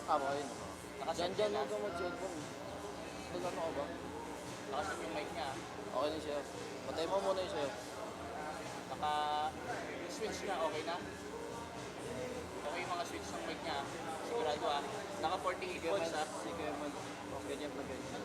Okay na. Nakaset Diyan na. lang ka mag-cellphone. Nag-ano ka ba? Nakaset yung mic niya. Okay na siya. Patay mo muna yung sa'yo. Naka-switch na, okay na? Okay yung mga switch ng mic niya. Sigurado ah. Naka 48 volts ah. Sige, ganyan pa ganyan.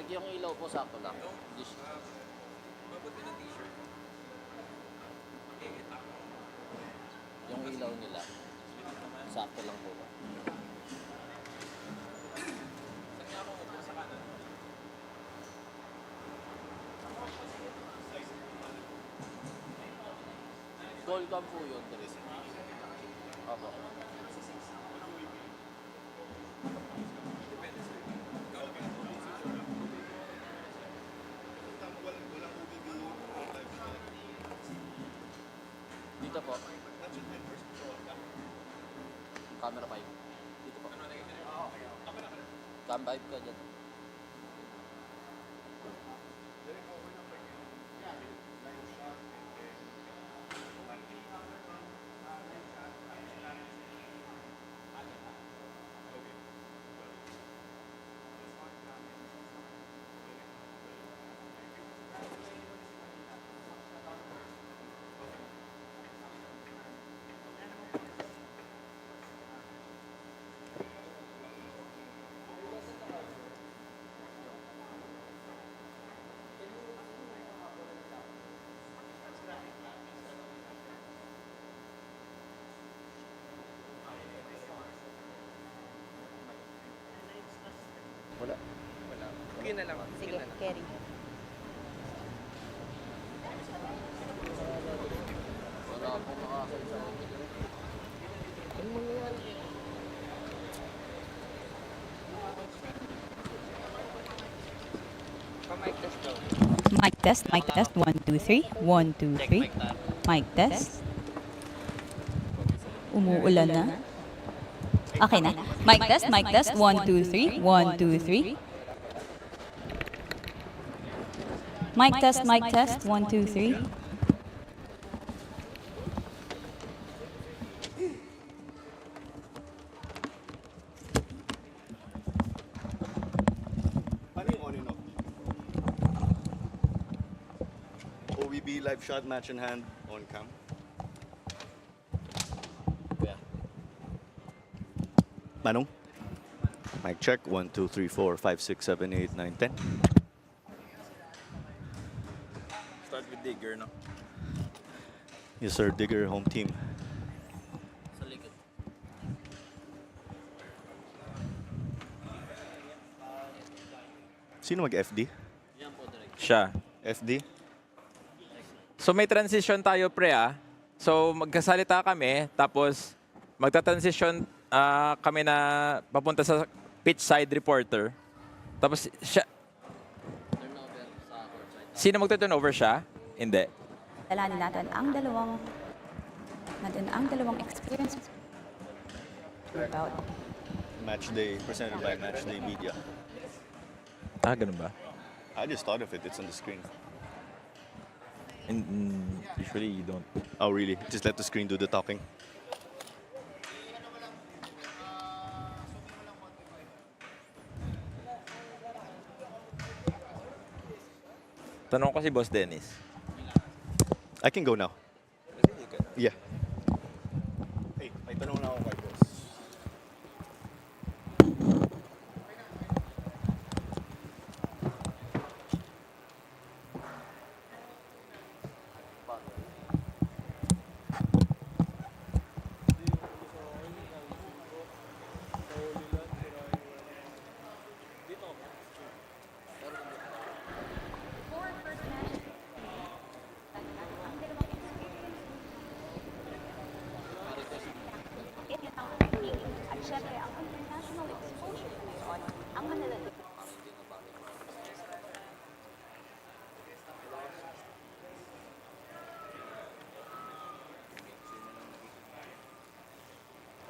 Yung ilaw po sakto lang. Yung ilaw nila sakto lang po ba? Gold cam po yun, Dres. Opo. Dito po. Camera 5. Dito po. Cam 5 ka dyan. Wala. Okay na lang. Sige, carry. Wala akong makakaisa. Ano mangyayari? Pa-mic test daw. Mic test, mic test. 1, 2, 3. 1, 2, 3. Mic test. Umuulan na. Okay na. Mic test, mic test. 1, 2, 3. 1, 2, 3. Mic test, mic test. 1, 2, 3. Paano yung on and off? OVB live shot, match in hand, on cam. Kuya. Manong? Mic check, 1, 2, 3, 4, 5, 6, 7, 8, 9, 10. Start with Digger, no? Yes sir, Digger, home team. Sa likod. Sino mag-FD? Yan po, direct. Siya. FD? So may transition tayo, pre, ah. So magkasalita kami, tapos magta-transition kami na papunta sa pitch side reporter. Tapos siya, Turnover sa court side. sino magta-turnover siya? Hindi. Dalanin natin ang dalawang experience about Match day, presented by Match Day Media. Ah, ganun ba? I just thought of it, it's on the screen. Usually you don't. Oh really? Just let the screen do the talking. Tanong ko si Boss Dennis. I can go now. Yeah. Hey, may tanong na ako kay boss. At syempre, ang international exposure na ngayon, ang Manila.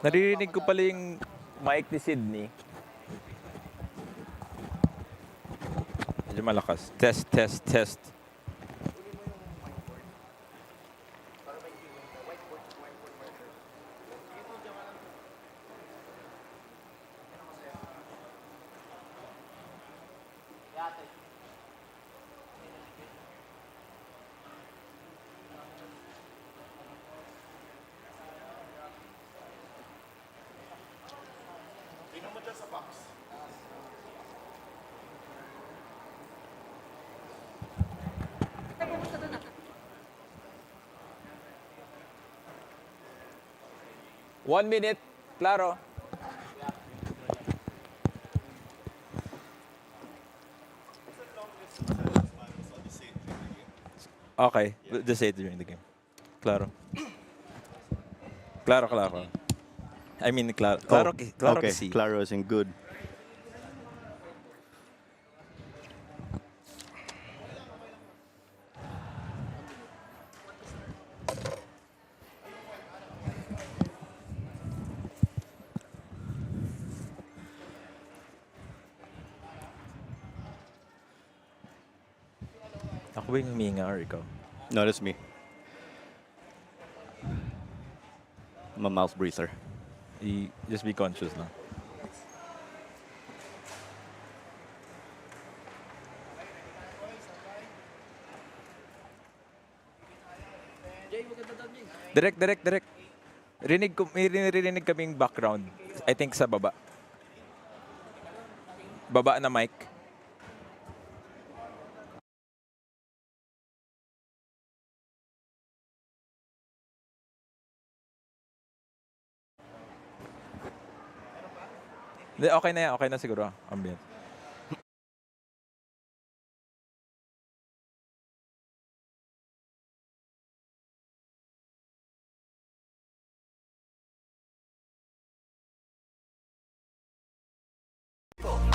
Naririnig ko pala yung mic ni Sydney. Medyo malakas. Test, test, test. One minute. Claro. Okay. Just say it during the game. Claro. Claro, claro. I mean, claro. Claro, claro Okay, que sí. Claro is in good. Ako ba yung huminga or ikaw? No, that's me. I'm a mouth breather. Just be conscious na. Direct. May rinig kaming background. I think sa baba. Baba na mic. Okay na siguro. Ambient.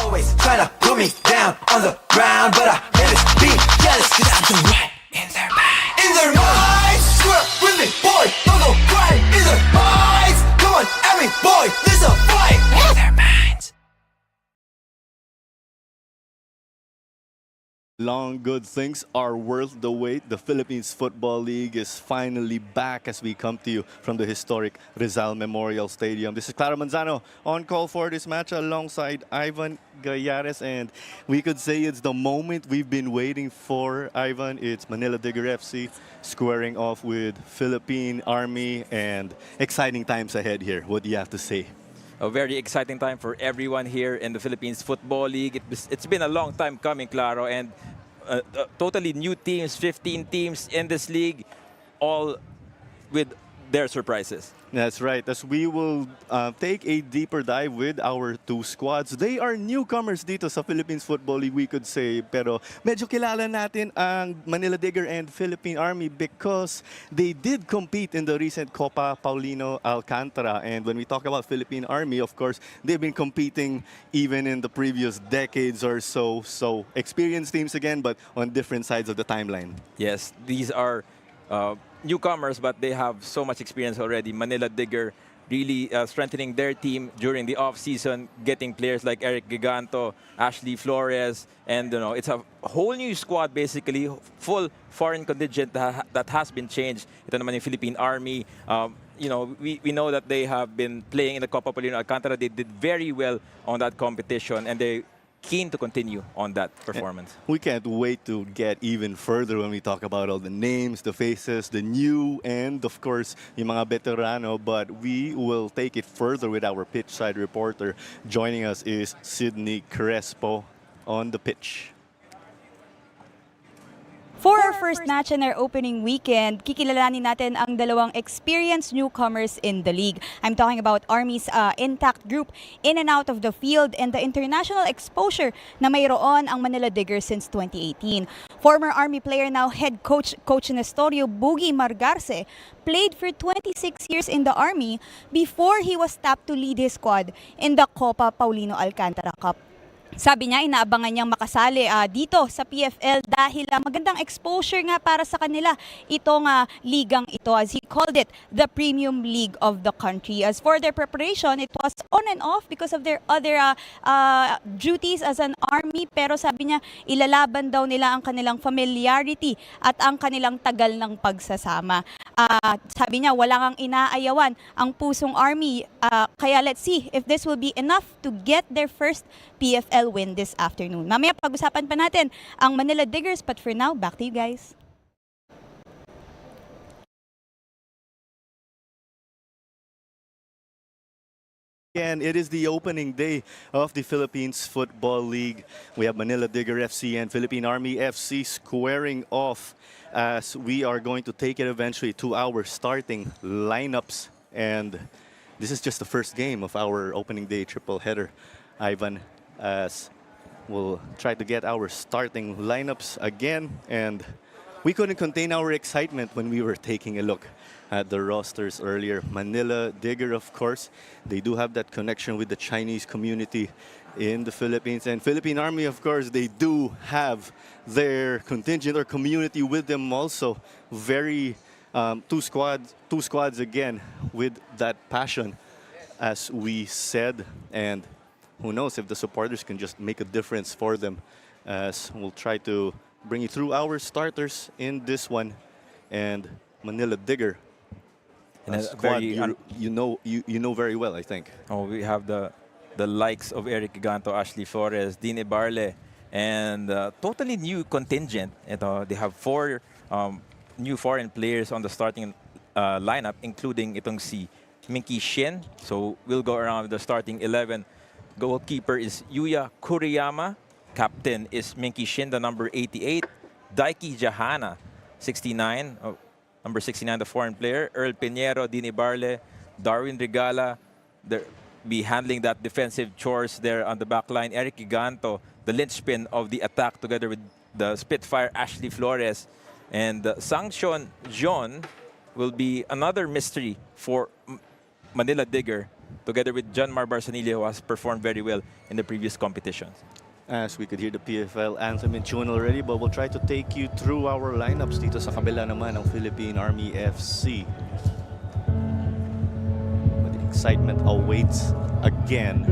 Always trying to put me down on the ground, but I never be jealous cause I'm the right in their minds. In their minds, swear with me, boy, don't go crying. In their minds, come on, every boy, there's a fight. In their minds. Long good things are worth the wait. The Philippines Football League is finally back as we come to you from the historic Rizal Memorial Stadium. This is Clara Manzano on call for this match alongside Ivan Gallares, and we could say it's the moment we've been waiting for, Ivan. It's Manila Digger FC squaring off with Philippine Army, and exciting times ahead here. What do you have to say? A very exciting time for everyone here in the Philippines Football League. It's been a long time coming, Claro, and totally new teams, 15 teams in this league, all with their surprises. That's right. As we will take a deeper dive with our two squads. They are newcomers dito sa Philippines Football League, we could say. Pero medyo kilala natin ang Manila Digger and Philippine Army because they did compete in the recent Copa Paulino Alcantara. And when we talk about Philippine Army, of course, they've been competing even in the previous decades or so. So experienced teams again, but on different sides of the timeline. Yes, these are newcomers, but they have so much experience already. Manila Digger really strengthening their team during the off-season, getting players like Eric Giganto, Ashley Flores, and it's a whole new squad basically, full foreign contingent that has been changed. Ito naman yung Philippine Army. We know that they have been playing in the Copa Paulino Alcantara. They did very well on that competition, and they keen to continue on that performance. We can't wait to get even further when we talk about all the names, the faces, the new, and of course, yung mga veterano. But we will take it further with our pitch side reporter. Joining us is Sydney Crespo on the pitch. For our first match in our opening weekend, kikilalanin natin ang dalawang experienced newcomers in the league. I'm talking about Army's intact group in and out of the field and the international exposure na mayroon ang Manila Diggers since 2018. Former Army player, now head coach, Coach Nestorio Boogie Margarce, played for 26 years in the Army before he was tapped to lead his squad in the Copa Paulino Alcantara Cup. Sabi niya, inaabangan niyang makasali dito sa PFL dahil magandang exposure nga para sa kanila itong ligang ito, as he called it, the premium league of the country. As for their preparation, it was on and off because of their other duties as an army, pero sabi niya, ilalaban daw nila ang kanilang familiarity at ang kanilang tagal ng pagsasama. Sabi niya, wala kang inaayawan ang pusong army, kaya let's see if this will be enough to get their first PFL win this afternoon. Mamaya pag-usapan pa natin ang Manila Diggers, but for now, back to you guys. And it is the opening day of the Philippines Football League. We have Manila Digger FC and Philippine Army FC squaring off as we are going to take it eventually to our starting lineups. And this is just the first game of our opening day triple header, Ivan, as we'll try to get our starting lineups again. And we couldn't contain our excitement when we were taking a look at the rosters earlier. Manila Digger, of course, they do have that connection with the Chinese community in the Philippines. And Philippine Army, of course, they do have their contingent or community with them also. Very two squads again with that passion, as we said. And who knows if the supporters can just make a difference for them, as we'll try to bring you through our starters in this one. And Manila Digger, And squad you know very well, I think. Oh, we have the likes of Eric Giganto, Ashley Flores, Dine Barle, and totally new contingent. They have 4 new foreign players on the starting lineup, including itong si Minky Shin. So we'll go around with the starting 11. Goalkeeper is Yuya Kuriyama. Captain is Minky Shin, the number 88. Daiki Jahana, 69. Number 69, the foreign player. Earl Pinheiro, Dini Barle, Darwin Regala. They'll be handling that defensive chores there on the back line. Eric Giganto, the linchpin of the attack, together with the Spitfire Ashley Flores. And Sangchon John will be another mystery for Manila Digger, together with John Mar Barsanilla, who has performed very well in the previous competitions. As we could hear the PFL anthem in tune already, but we'll try to take you through our lineups dito sa kabila naman ng Philippine Army FC. But the excitement awaits again.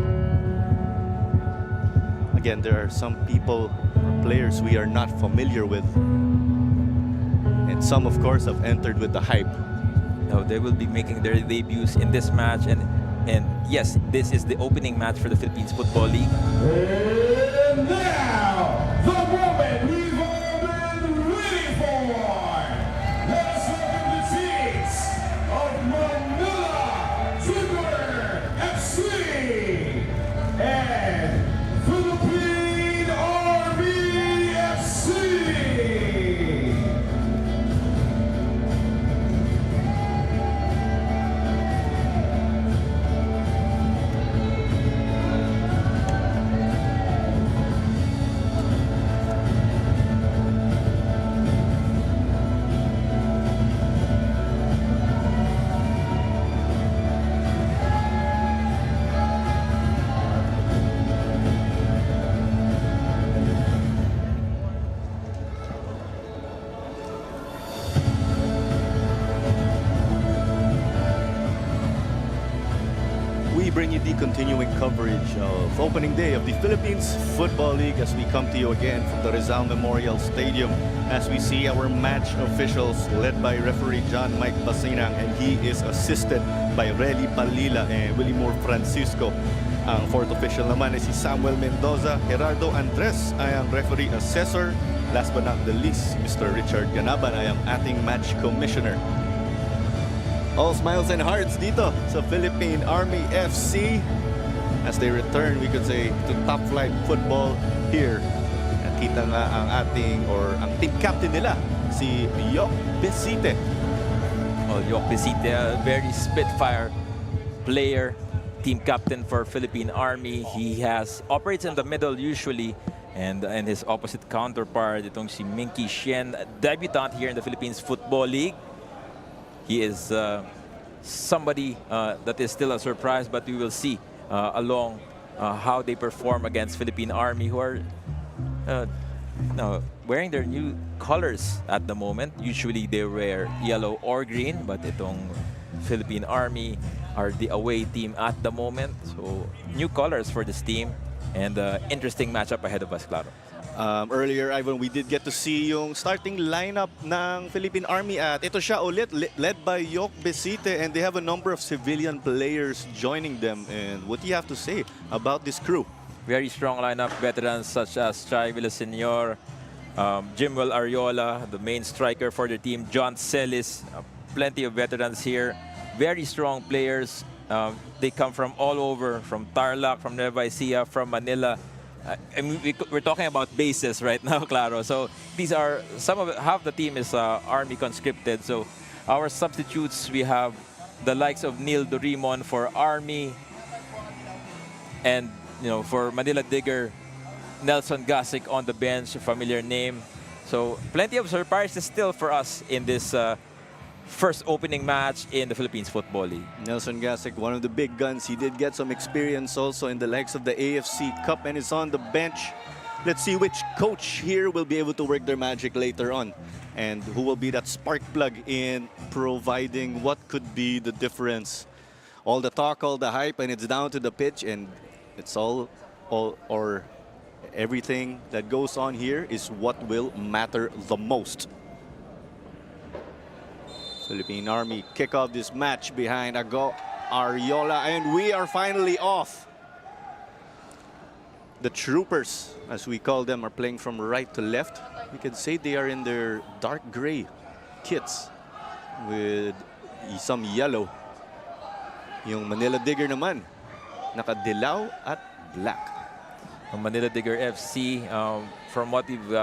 Again, there are some people or players we are not familiar with. And some, of course, have entered with the hype. Now, they will be making their debuts in this match. And yes, this is the opening match for the Philippines Football League. And now, the moment we've all been waiting for. Let's welcome the teams of Manila Digger FC and Philippine Army FC. We bring you the continuing coverage of opening day of the Philippines Football League as we come to you again from the Rizal Memorial Stadium, as we see our match officials led by referee John Mike Basinang, and he is assisted by Relly Palila and Willie Moore Francisco. Ang fourth official naman ay si Samuel Mendoza. Gerardo Andres ay ang referee assessor. Last but not the least, Mr. Richard Ganaban ay ang ating match commissioner. All smiles and hearts dito sa Philippine Army FC as they return, we could say, to top flight football here. Nakita nga ang ang team captain nila, si Yok Besite. Well, Yok Besite, a very spitfire player, team captain for Philippine Army. He operates in the middle usually, and his opposite counterpart, itong si Minky Shen, debutant here in the Philippines Football League. He is somebody that is still a surprise, but we will see along how they perform against Philippine Army, who are wearing their new colors at the moment. Usually they wear yellow or green, but itong Philippine Army are the away team at the moment. So new colors for this team, and interesting matchup ahead of us, Claro. Earlier, Ivan, we did get to see yung starting lineup ng Philippine Army at ito siya ulit, led by Yok Besite, and they have a number of civilian players joining them. And what do you have to say about this crew? Very strong lineup, veterans such as Chai Villaseñor, Jimwell Ariola, the main striker for the team, John Celis, plenty of veterans here. Very strong players. They come from all over, from Tarlac, from Nueva Ecija, from Manila. I mean, we're talking about bases right now, Claro. So these are half the team is Army conscripted. So our substitutes, we have the likes of Neil Dorimon for Army, and for Manila Digger, Nelson Gasic on the bench, a familiar name. So plenty of surprises still for us in this first opening match in the Philippines Football League. Nelson Gasic, one of the big guns. He did get some experience also in the likes of the AFC Cup and is on the bench. Let's see which coach here will be able to work their magic later on, and who will be that spark plug in providing what could be the difference. All the talk, all the hype, and it's down to the pitch, and it's all or everything that goes on here is what will matter the most. Philippine Army kick off this match behind Ariola, and we are finally off. The troopers, as we call them, are playing from right to left. We can say they are in their dark gray kits with some yellow. Yung Manila Digger naman, nakadilaw at black. Manila Digger FC, from what we've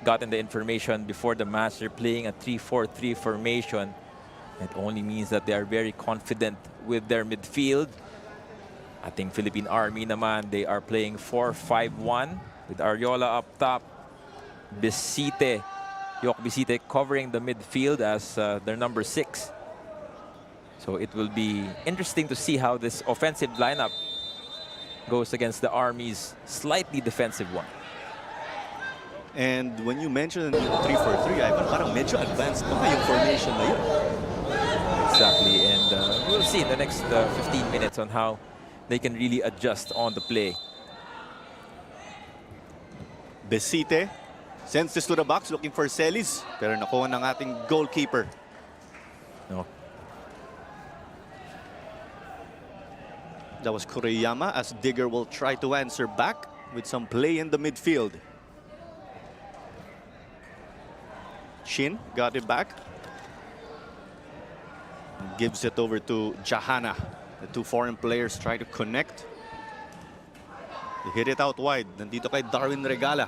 gotten the information before the match, they're playing a 3-4-3 formation. It only means that they are very confident with their midfield. I think Philippine Army naman, they are playing 4-5-1 with Ariola up top, Besite, Yok Besite covering the midfield as their number 6. So it will be interesting to see how this offensive lineup goes against the Army's slightly defensive one. And when you mention 3-4-3, Ivan, parang medyo advanced pa yung formation na yun. Exactly, and we'll see in the next 15 minutes on how they can really adjust on the play. Besite sends this to the box looking for Celis, pero nakuha ng ating goalkeeper. No. That was Kuriyama, as Digger will try to answer back with some play in the midfield. Shin got it back. Gives it over to Jahana. The two foreign players try to connect. They hit it out wide. Nandito kay Darwin Regala.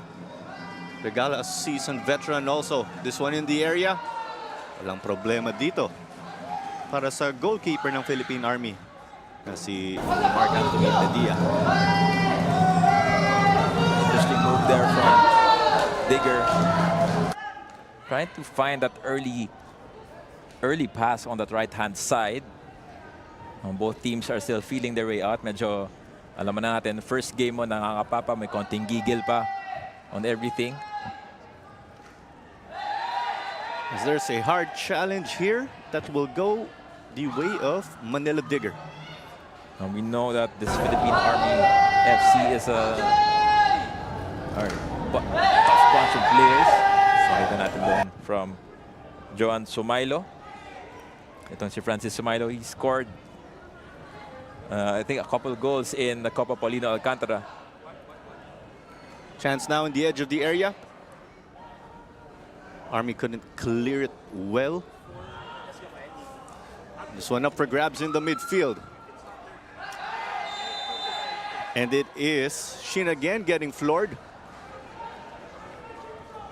Regala, a seasoned veteran also. This one in the area. Walang problema dito para sa goalkeeper ng Philippine Army, na si Mark Anthony Padilla. Interesting move there from Digger. Trying to find that early pass on that right-hand side. Both teams are still feeling their way out. Medyo, alam mo na natin, first game mo nakakapapa, may konting gigil pa on everything. As there's a hard challenge here that will go the way of Manila Digger. We know that this Philippine Army FC is a tough bunch of players. Nakita natin doon from Joan Sumailo. Itong si Francis Sumailo, he scored I think a couple goals in the Copa Paulino Alcantara. Chance now in the edge of the area. Army couldn't clear it well. This one up for grabs in the midfield. And it is Shin again getting floored.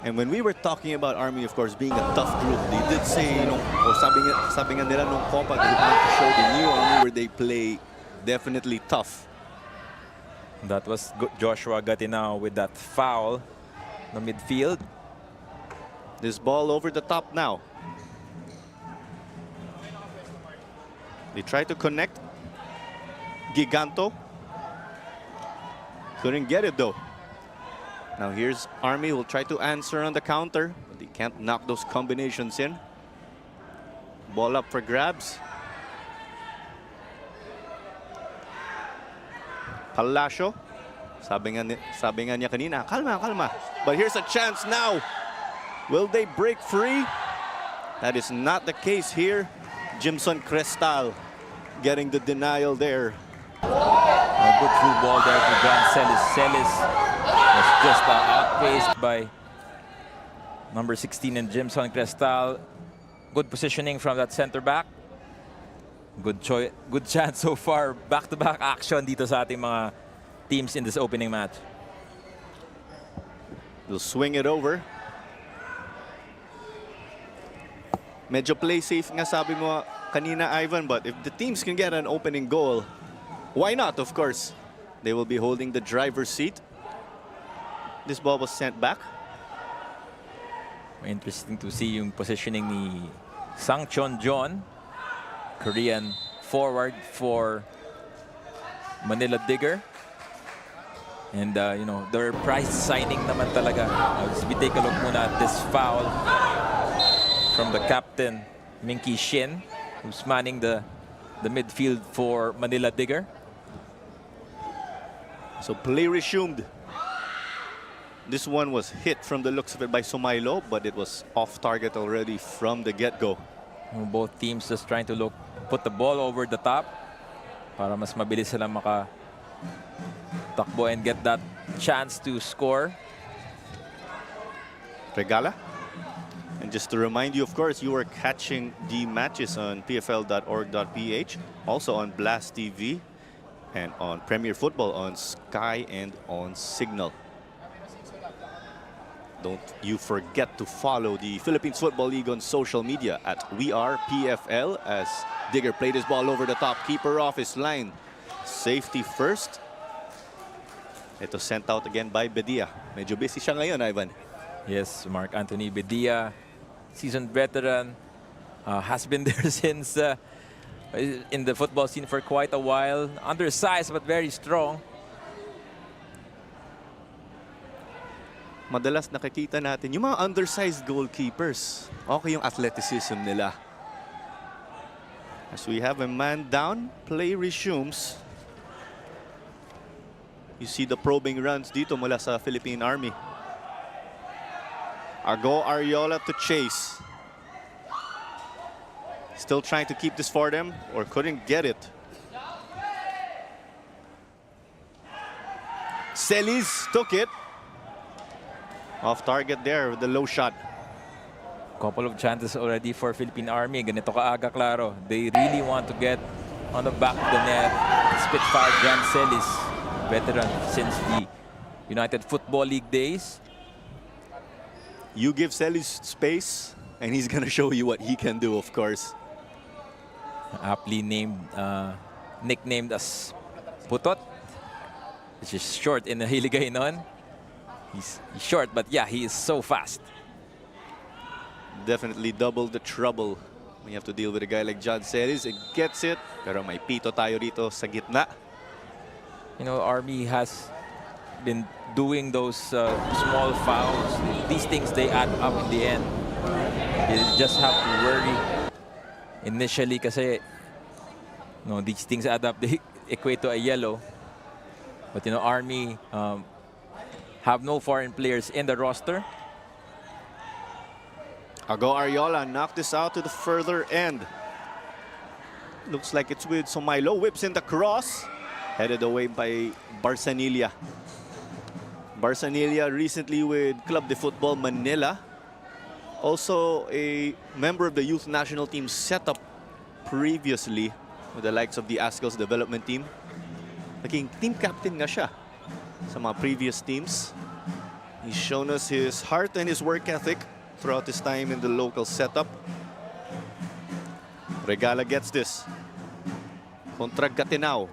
And when we were talking about Army, of course, being a tough group, they did say, you know, or sabi nga nila nung Copa, they want to show the new Army where they play definitely tough. That was Joshua Gatinao with that foul in the midfield. This ball over the top now. They try to connect. Giganto. Couldn't get it though. Now here's Army, will try to answer on the counter, but they can't knock those combinations in. Ball up for grabs. Palacio. Sabi nga niya kanina, kalma, kalma. But here's a chance now. Will they break free? That is not the case here. Jimson Crestal getting the denial there. A good through ball there to John Celis. Celis was just outpaced by number 16 and Jimson Crestal. Good positioning from that center back. Good chance so far. Back-to-back action dito sa ating mga teams in this opening match. They'll swing it over. Medyo play safe nga sabi mo kanina, Ivan, but if the teams can get an opening goal, why not, of course? They will be holding the driver's seat. This ball was sent back. Interesting to see yung positioning ni Sang Chon John, Korean forward for Manila Digger. And, you know, their prize signing naman talaga. As we take a look muna at this foul from the captain, Minky Shin, who's manning the midfield for Manila Digger. So play resumed. This one was hit from the looks of it by Sumailo, but it was off target already from the get-go. Both teams just trying to put the ball over the top para mas mabilis sila takbo and get that chance to score. Regala. And just to remind you, of course, you are catching the matches on pfl.org.ph, also on Blast TV, and on Premier Football on Sky and on Signal. Don't you forget to follow the Philippines Football League on social media at WeArePFL as Digger played his ball over the top. Keeper off his line. Safety first. Ito sent out again by Bedia. Medyo busy siya ngayon, Ivan. Yes, Mark Anthony Bedia, seasoned veteran, has been there since in the football scene for quite a while. Undersized but very strong. Madalas nakikita natin yung mga undersized goalkeepers. Okay yung athleticism nila. As we have a man down, play resumes. You see the probing runs dito mula sa Philippine Army. Ago Ariola to chase. Still trying to keep this for them, or couldn't get it. Celis took it. Off target there with the low shot. Couple of chances already for Philippine Army. Ganito kaaga, klaro. They really want to get on the back of the net. Spitfire Jan Celis, veteran since the United Football League days. You give Celis space, and he's gonna show you what he can do, of course. Aptly named, nicknamed as Putot, which is short in the Hiligaynon. He's short, but yeah, he is so fast. Definitely double the trouble when you have to deal with a guy like John Celis. It gets it, pero may pito tayo dito sa gitna. You know, Army has been doing those small fouls. These things, they add up in the end. You just have to worry initially kasi no, these things add up. They equate to a yellow. But you know, Army have no foreign players in the roster. Ago Ariola knocked this out to the further end. Looks like it's with Somailo. Whips in the cross. Headed away by Barsanilla. Barsanilla recently with Club de Football Manila. Also a member of the youth national team set up previously with the likes of the Ascals development team. Naging team captain nga siya sa mga previous teams. He's shown us his heart and his work ethic throughout his time in the local setup. Regala gets this. Contra Gatinao.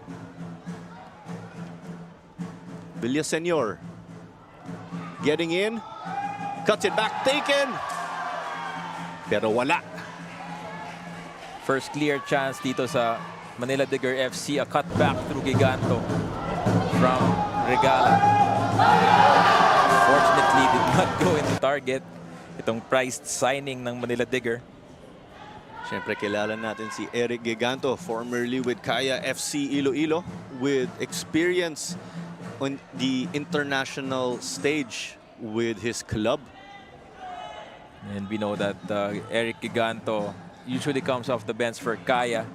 Villaseñor. Getting in. Cuts it back. Taken. Pero wala. First clear chance dito sa Manila Digger FC. A cutback through Giganto from Regala. Fortunately, did not go into target. Itong priced signing ng Manila Digger. Siyempre, kilala natin si Eric Giganto, formerly with Kaya FC Iloilo, with experience on the international stage with his club. And we know that Eric Giganto usually comes off the bench for Kaya.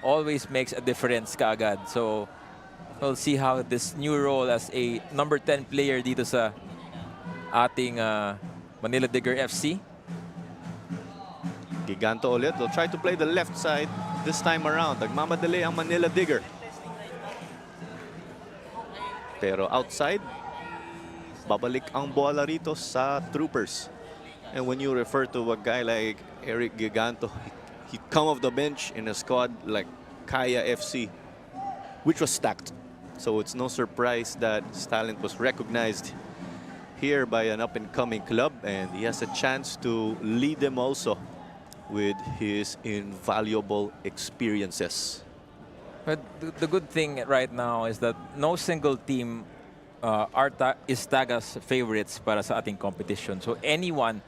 Always makes a difference kaagad. So, we'll see how this new role as a number 10 player dito sa ating Manila Digger FC. Giganto ulit. They'll try to play the left side this time around. Nagmamadali ang Manila Digger. Pero outside, babalik ang bola rito sa Troopers. And when you refer to a guy like Eric Giganto, he'd come off the bench in a squad like Kaya FC, which was stacked. So it's no surprise that his talent was recognized here by an up-and-coming club, and he has a chance to lead them also with his invaluable experiences. But the good thing right now is that no single team is tagged as favorites para sa ating competition. So anyone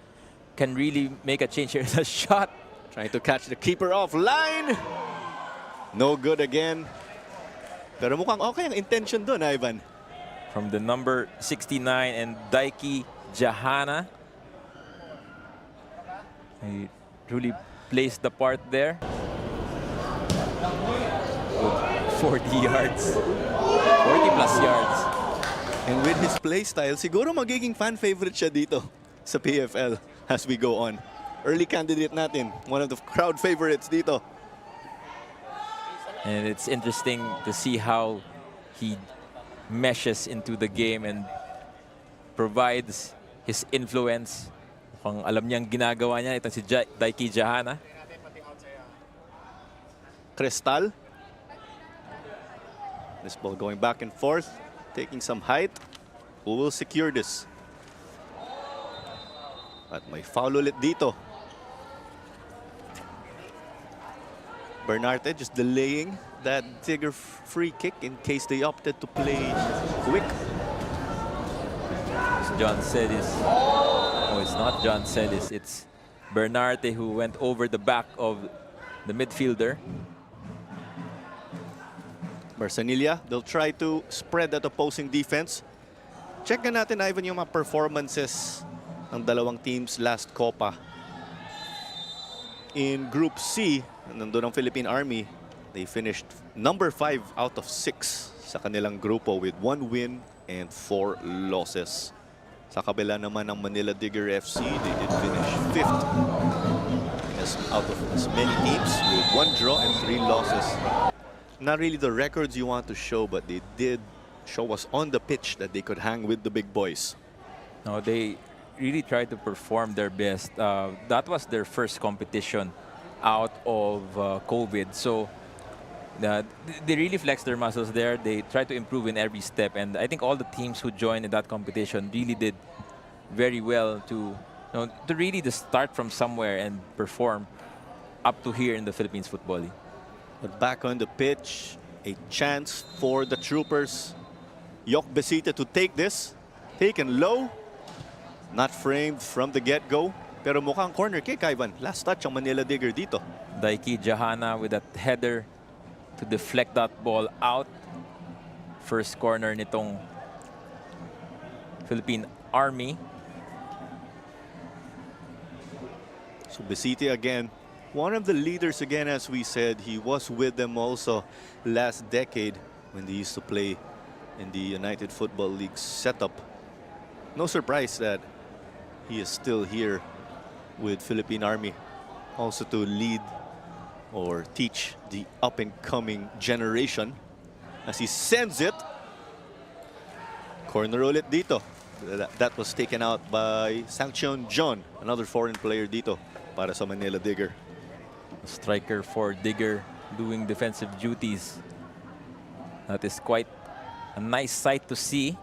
can really make a change here. The shot. Trying to catch the keeper off line. No good again. Pero mukhang okay ang intention doon, Ivan. From the number 69 and Daiki Jahana. He really plays the part there. 40 yards. 40 plus yards. And with his play style, siguro magiging fan favorite siya dito sa PFL as we go on. Early candidate natin. One of the crowd favorites dito. And it's interesting to see how he meshes into the game and provides his influence. Kung alam niyang ginagawa niya, itong si Daiki Jahana. Cristal. This ball going back and forth, taking some height. Who will secure this? At may foul ulit dito. Bernarte just delaying that Tigger free kick in case they opted to play quick. It's John Celis. Oh, it's not John Celis. It's Bernarte who went over the back of the midfielder. Barsanilla, they'll try to spread that opposing defense. Check na natin, Ivan, yung mga performances ng dalawang teams last Copa. In Group C, nandun ang Philippine Army, they finished number 5 out of 6 sa kanilang grupo with 1 win and 4 losses. Sa kabila naman ng Manila Digger FC, they did finish 5th out of as many teams with 1 draw and 3 losses. Not really the records you want to show, but they did show us on the pitch that they could hang with the big boys. No, they really tried to perform their best. That was their first competition out of COVID. So they really flexed their muscles there. They tried to improve in every step. And I think all the teams who joined in that competition really did very well to really just start from somewhere and perform up to here in the Philippines Football League. But back on the pitch, a chance for the Troopers. Yok Besita to take this. Taken low. Not framed from the get-go. Pero mukhang corner kick, Ivan. Last touch ang Manila Digger dito. Daiki Jahana with that header to deflect that ball out. First corner nitong Philippine Army. So Besita again One of the leaders again, as we said, he was with them also last decade when they used to play in the United Football League setup. No surprise that he is still here with Philippine Army, also to lead or teach the up-and-coming generation as he sends it. Corner ulit dito. That was taken out by Sanction John, another foreign player dito para sa Manila Digger. Striker for Digger doing defensive duties. That is quite a nice sight to see.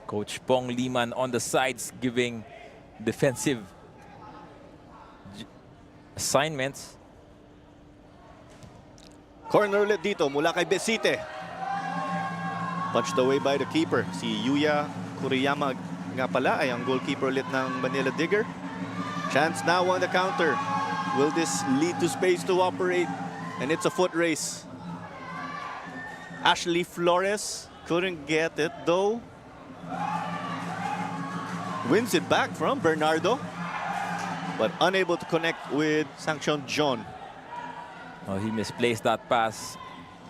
Coach Pong Liman on the sides giving defensive assignments. Corner ulit dito mula kay Besite. Punched away by the keeper. Si Yuya Kuriyama nga pala ay ang goalkeeper ulit ng Manila Digger. Chance now on the counter. Will this lead to space to operate? And it's a foot race. Ashley Flores couldn't get it though. Wins it back from Bernardo, but unable to connect with Sanction John. Oh, he misplaced that pass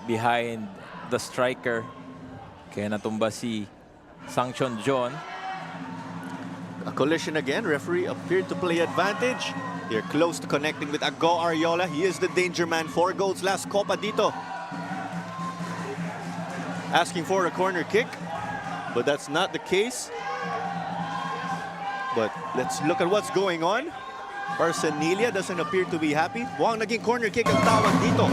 behind the striker. Kaya natumba si Sanction John. A collision again. Referee appeared to play advantage. They're close to connecting with Ago Ariola. He is the danger man. 4 goals last Copa dito. Asking for a corner kick, but that's not the case. But let's look at what's going on. Barsanilla doesn't appear to be happy. Wang naging corner kick ang tawag dito.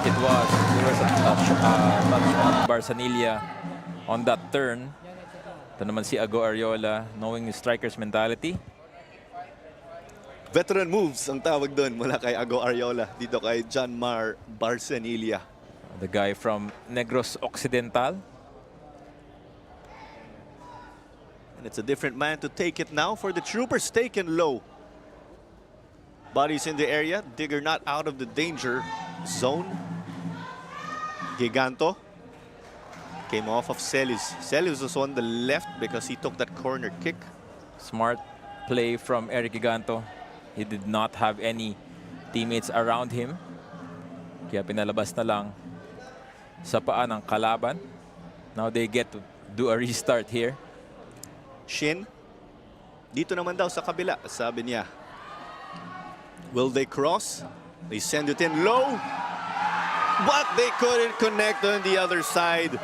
And there was a touch on Barsanilla on that turn. Ito naman si Ago Ariola, knowing his striker's mentality. Veteran moves ang tawag doon mula kay Ago Ariola dito kay John Mar Barsanilla. The guy from Negros Occidental. And it's a different man to take it now for the Troopers, taken low. Bodies in the area. Digger not out of the danger zone. Giganto came off of Celis. Celis was on the left because he took that corner kick. Smart play from Eric Giganto. He did not have any teammates around him. Kaya pinalabas na lang sa paa ng kalaban. Now they get to do a restart here. Shin. Dito naman daw sa kabila, sabi niya. Will they cross? They send it in low. But they couldn't connect on the other side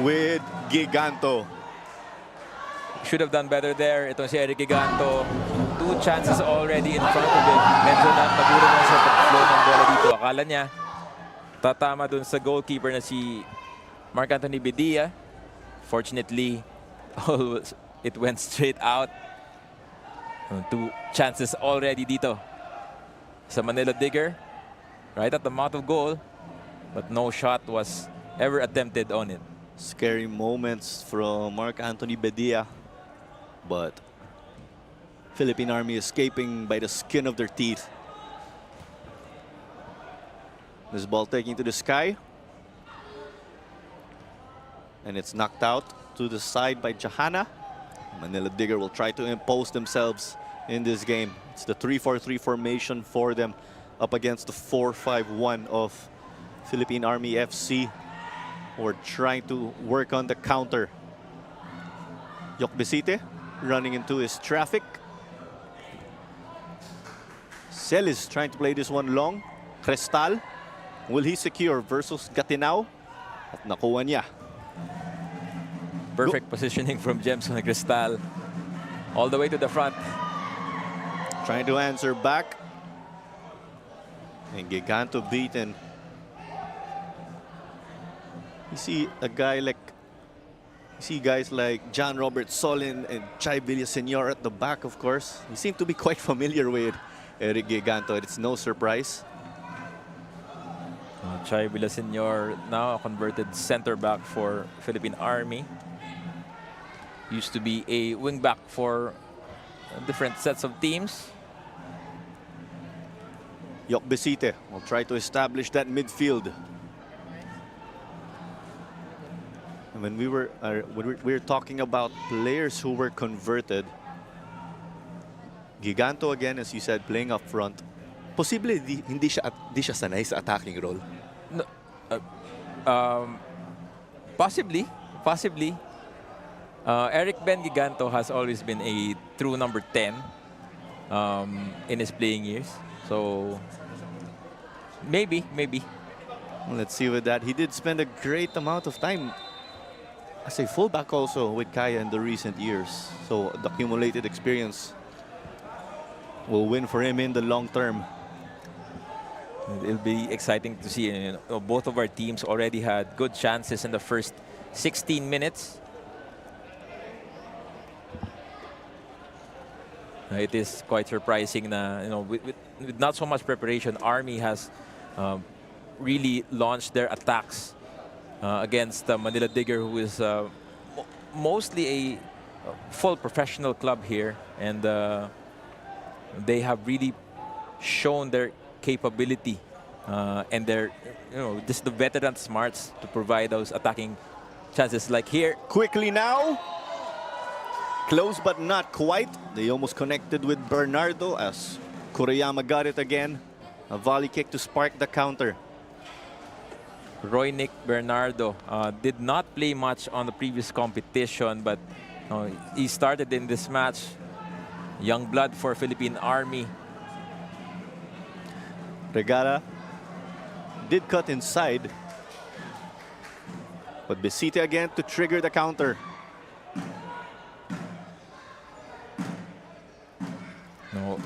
with Giganto. Should have done better there. Itong si Eric Giganto. 2 chances already in front of him. Medyo na maguro na sa flow ng bola dito. Akala niya tatama dun sa goalkeeper na si Mark Anthony Bedia. Fortunately, it went straight out. 2 chances already dito sa Manila Digger. Right at the mouth of goal. But no shot was ever attempted on it. Scary moments from Mark Anthony Bedia. But Philippine Army escaping by the skin of their teeth. This ball taking to the sky. And it's knocked out to the side by Jahana. Manila Digger will try to impose themselves in this game. It's the 3-4-3 formation for them up against the 4-5-1 of Philippine Army FC. We're trying to work on the counter. Yokbesite running into his traffic. Celis trying to play this one long. Cristal, will he secure versus Gatinao? At nakuha niya. Perfect positioning from Jemson Cristal. All the way to the front. Trying to answer back. And Giganto beaten. You see a guy like, guys like John Robert Solin and Chai Villaseñor at the back, of course. You seem to be quite familiar with Eric Giganto. It's no surprise. Chai Villaseñor, now a converted center back for Philippine Army. Used to be a wing back for different sets of teams. Yokbesite will try to establish that midfield. And when we were talking about players who were converted, Giganto again, as you said, playing up front. Posible hindi siya sanay sa attacking role. No, possibly. Eric Ben Giganto has always been a true number 10 in his playing years. So maybe. Well, let's see with that. He did spend a great amount of time as a fullback also with Kaya in the recent years. So the accumulated experience will win for him in the long term. It'll be exciting to see. You know, both of our teams already had good chances in the first 16 minutes. It is quite surprising that, you know, with not so much preparation, Army has really launched their attacks against Manila Digger, who is mostly a full professional club here, and they have really shown their capability and their, you know, just the veteran smarts to provide those attacking chances. Like here, Quickly now. Close but not quite. They almost connected with Bernardo as Kuriyama got it again. A volley kick to spark the counter. Roy Nick Bernardo did not play much on the previous competition, but he started in this match. Young blood for Philippine Army. Regala did cut inside, but Besite again to trigger the counter.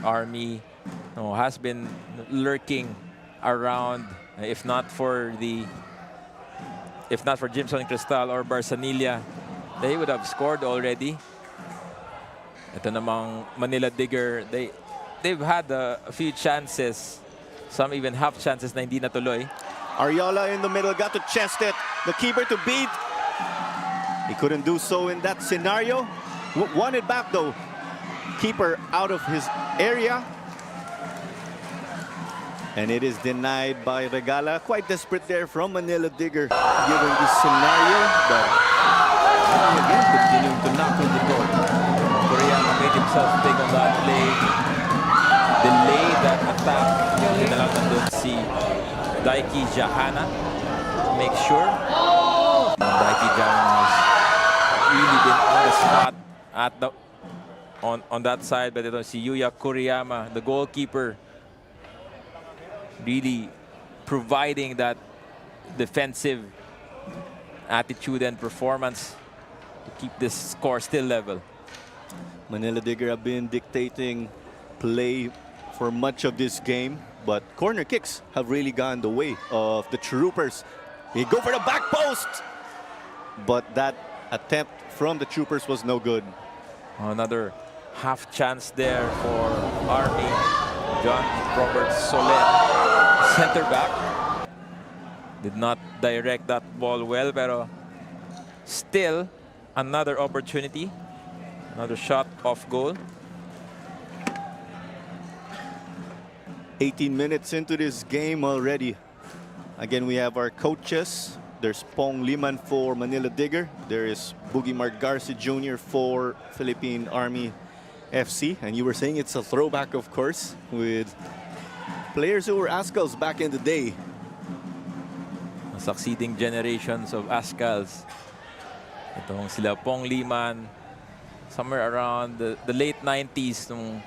Army has been lurking around. If not for Jimson Cristal or Barsanilla, they would have scored already. Ito namang Manila Digger, they've had a few chances, some even half chances na hindi natuloy. Ariola in the middle, got to chest it. The keeper to beat. He couldn't do so in that scenario. Won it back though. Keeper out of his area. And it is denied by Regala. Quite desperate there from Manila Digger given this scenario. But again, continuing to knock on the door. Kuriyama made himself big on that play. Delayed that attack. Dinalaw nandun si Daiki Jahana to make sure. Daiki Jahana has really been on the spot at the on that side, but ito si Yuya Kuriyama, the goalkeeper, really providing that defensive attitude and performance to keep this score still level. Manila Digger have been dictating play for much of this game, but corner kicks have really gone the way of the Troopers. They go for the back post, but that attempt from the Troopers was no good. Another half chance there for Army. John Robert Soler, center back, did not direct that ball well, pero still another opportunity, another shot off goal. 18 minutes into this game already. Again, we have our coaches. There's Pong Liman for Manila Digger. There is Boogie Mark Garcia Jr. for Philippine Army FC. And you were saying it's a throwback, of course, with players who were Ascals back in the day. Succeeding generations of Ascals. Itong sila Pong Liman, somewhere around the late 90s, nung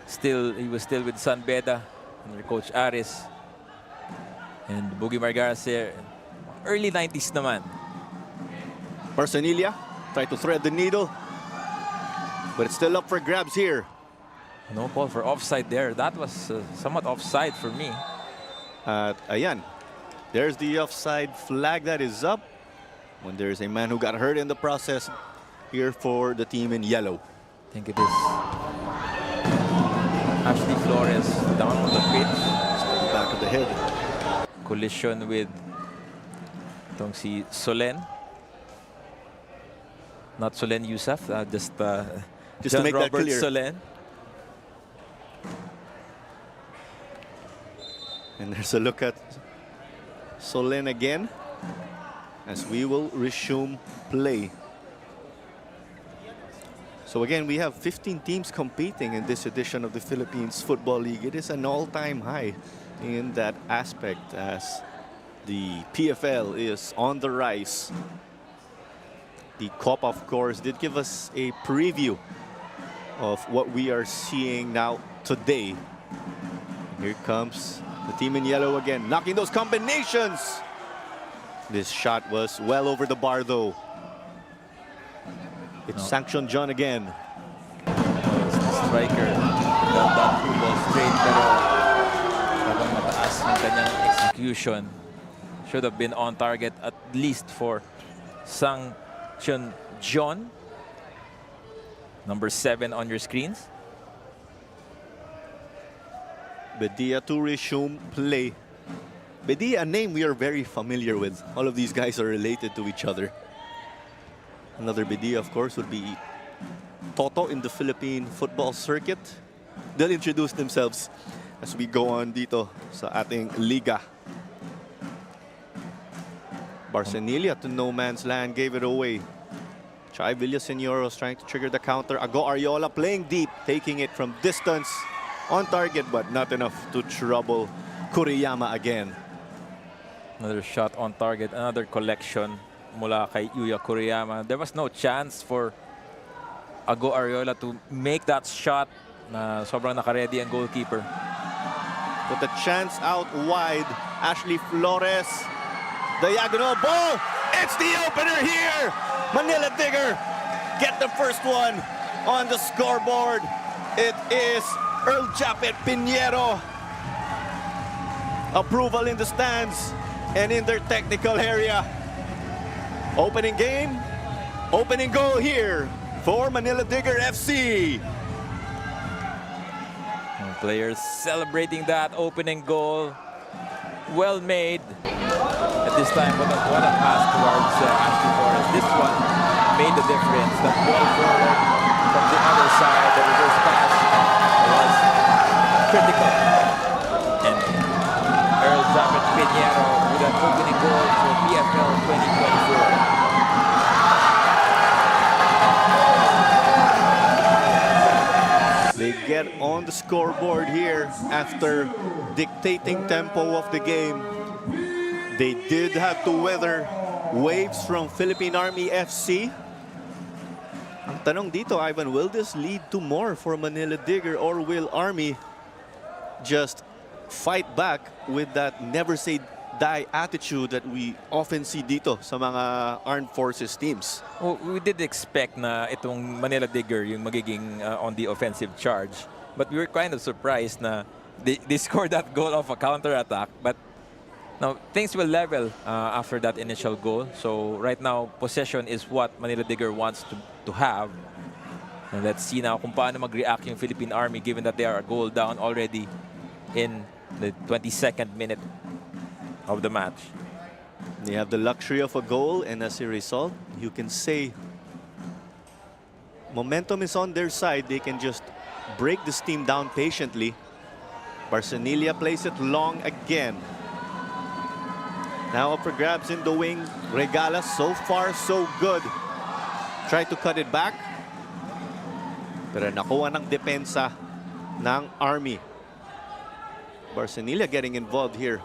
he was still with San Beda under Coach Aris. And Boogie Mark Garcia, early 90s naman. Barsanilla tried to thread the needle, but it's still up for grabs here. No call for offside there. That was somewhat offside for me. Ayan. There's the offside flag that is up when there's a man who got hurt in the process here for the team in yellow. I think it is Ashley Flores down on the pitch. Back of the head. Collision with itong si Solen. Not Solen Yusuf, just Just John to make that Robert clear. Solen. And there's a look at Solen again as we will resume play. So again, we have 15 teams competing in this edition of the Philippines Football League. It is an all-time high in that aspect as the PFL is on the rise. The COP, of course, did give us a preview of what we are seeing now today. Here comes the team in yellow again, knocking those combinations. This shot was well over the bar, though. It's Sanction John again. Striker got that through ball straight, pero habang mataas yung kanyang execution, should have been on target at least for Sanction John. Number 7 on your screens. Bedia to resume play. Bedia, a name we are very familiar with. All of these guys are related to each other. Another Bedia, of course, would be Toto in the Philippine football circuit. They'll introduce themselves as we go on dito sa ating liga. Barcenilla to no man's land, gave it away. Chai Villaseñor trying to trigger the counter. Ago Ariola playing deep, taking it from distance. On target, but not enough to trouble Kuriyama again. Another shot on target, another collection mula kay Yuya Kuriyama. There was no chance for Ago Ariola to make that shot na sobrang naka-ready ang goalkeeper. But the chance out wide. Ashley Flores. Diagonal ball. It's the opener here. Manila Digger get the first one on the scoreboard. It is Earl Japet Pinheiro. Approval in the stands and in their technical area. Opening game, opening goal here for Manila Digger FC. Players celebrating that opening goal. Well made. At this time, what a pass towards Ashley Flores. This one made the difference. That ball forward from the other side, the reverse pass was critical. And Earl Japet Pinheiro with an opening goal for PFL 2024. They get on the scoreboard here after dictating tempo of the game. They did have to weather waves from Philippine Army FC. Ang tanong dito, Ivan, will this lead to more for Manila Digger or will Army just fight back with that never say die attitude that we often see dito sa mga armed forces teams? Well, we did expect na itong Manila Digger yung magiging on the offensive charge. But we were kind of surprised na they scored that goal off a counter-attack. But now, things will level after that initial goal. So right now, possession is what Manila Digger wants to have. And let's see now kung paano mag-react yung Philippine Army given that they are a goal down already in the 22nd minute of the match. They have the luxury of a goal, and as a result, you can say momentum is on their side. They can just break this team down patiently. Barcenilla plays it long again. Now up for grabs in the wing. Regala, so far so good. Try to cut it back. Pero nakuha ng depensa ng Army. Barcenilla getting involved here.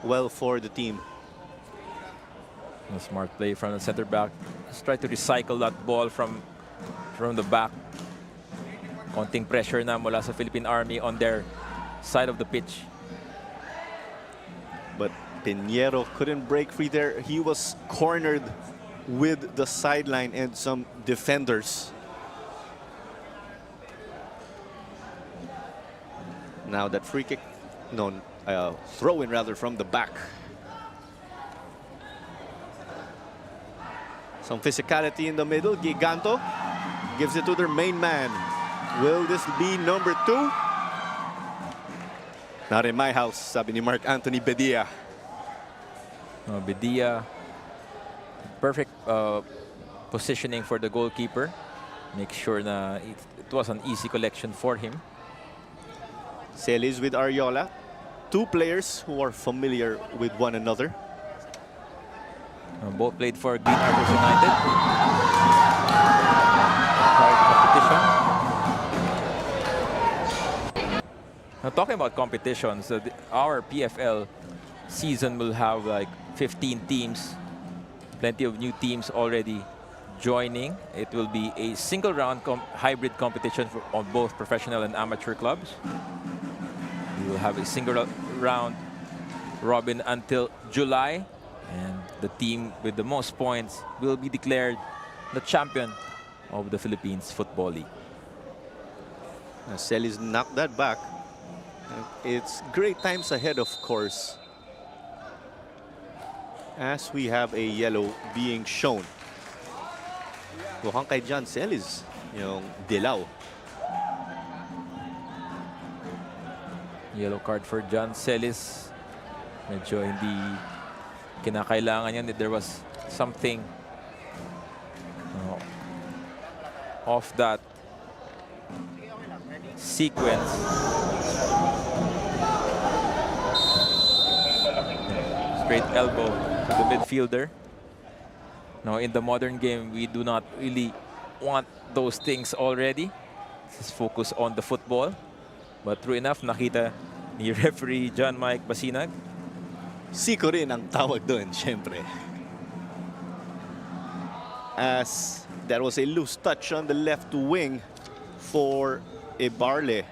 Well for the team. A smart play from the center back. Let's try to recycle that ball from the back. Konting pressure na mula sa Philippine Army on their side of the pitch. But Pinheiro couldn't break free there. He was cornered with the sideline and some defenders. Now that free kick, throw in rather from the back. Some physicality in the middle. Giganto gives it to their main man. Will this be number 2? Not in my house, sabi ni Mark Anthony Bedia. Bedia, perfect positioning for the goalkeeper. Make sure na it was an easy collection for him. Celis with Ariola. Two players who are familiar with one another. Both played for Green Arrows United. Hard competition. Now, talking about competitions, our PFL season will have like 15 teams. Plenty of new teams already joining. It will be a single round hybrid competition on both professional and amateur clubs. We will have a single round robin until July, and the team with the most points will be declared the champion of the Philippines Football League. Celis knocked that back. It's great times ahead, of course, as we have a yellow being shown. Mukhang kay John Celis yung dilaw. Yellow card for John Celis. Medyo hindi kinakailangan yan. There was something off that sequence. Straight elbow to the midfielder. Now, in the modern game, we do not really want those things already. Let's focus on the football. But true enough, nakita ni referee John Mike Basinag. Siko rin ang tawag doon, syempre. As there was a loose touch on the left wing for Ibarle.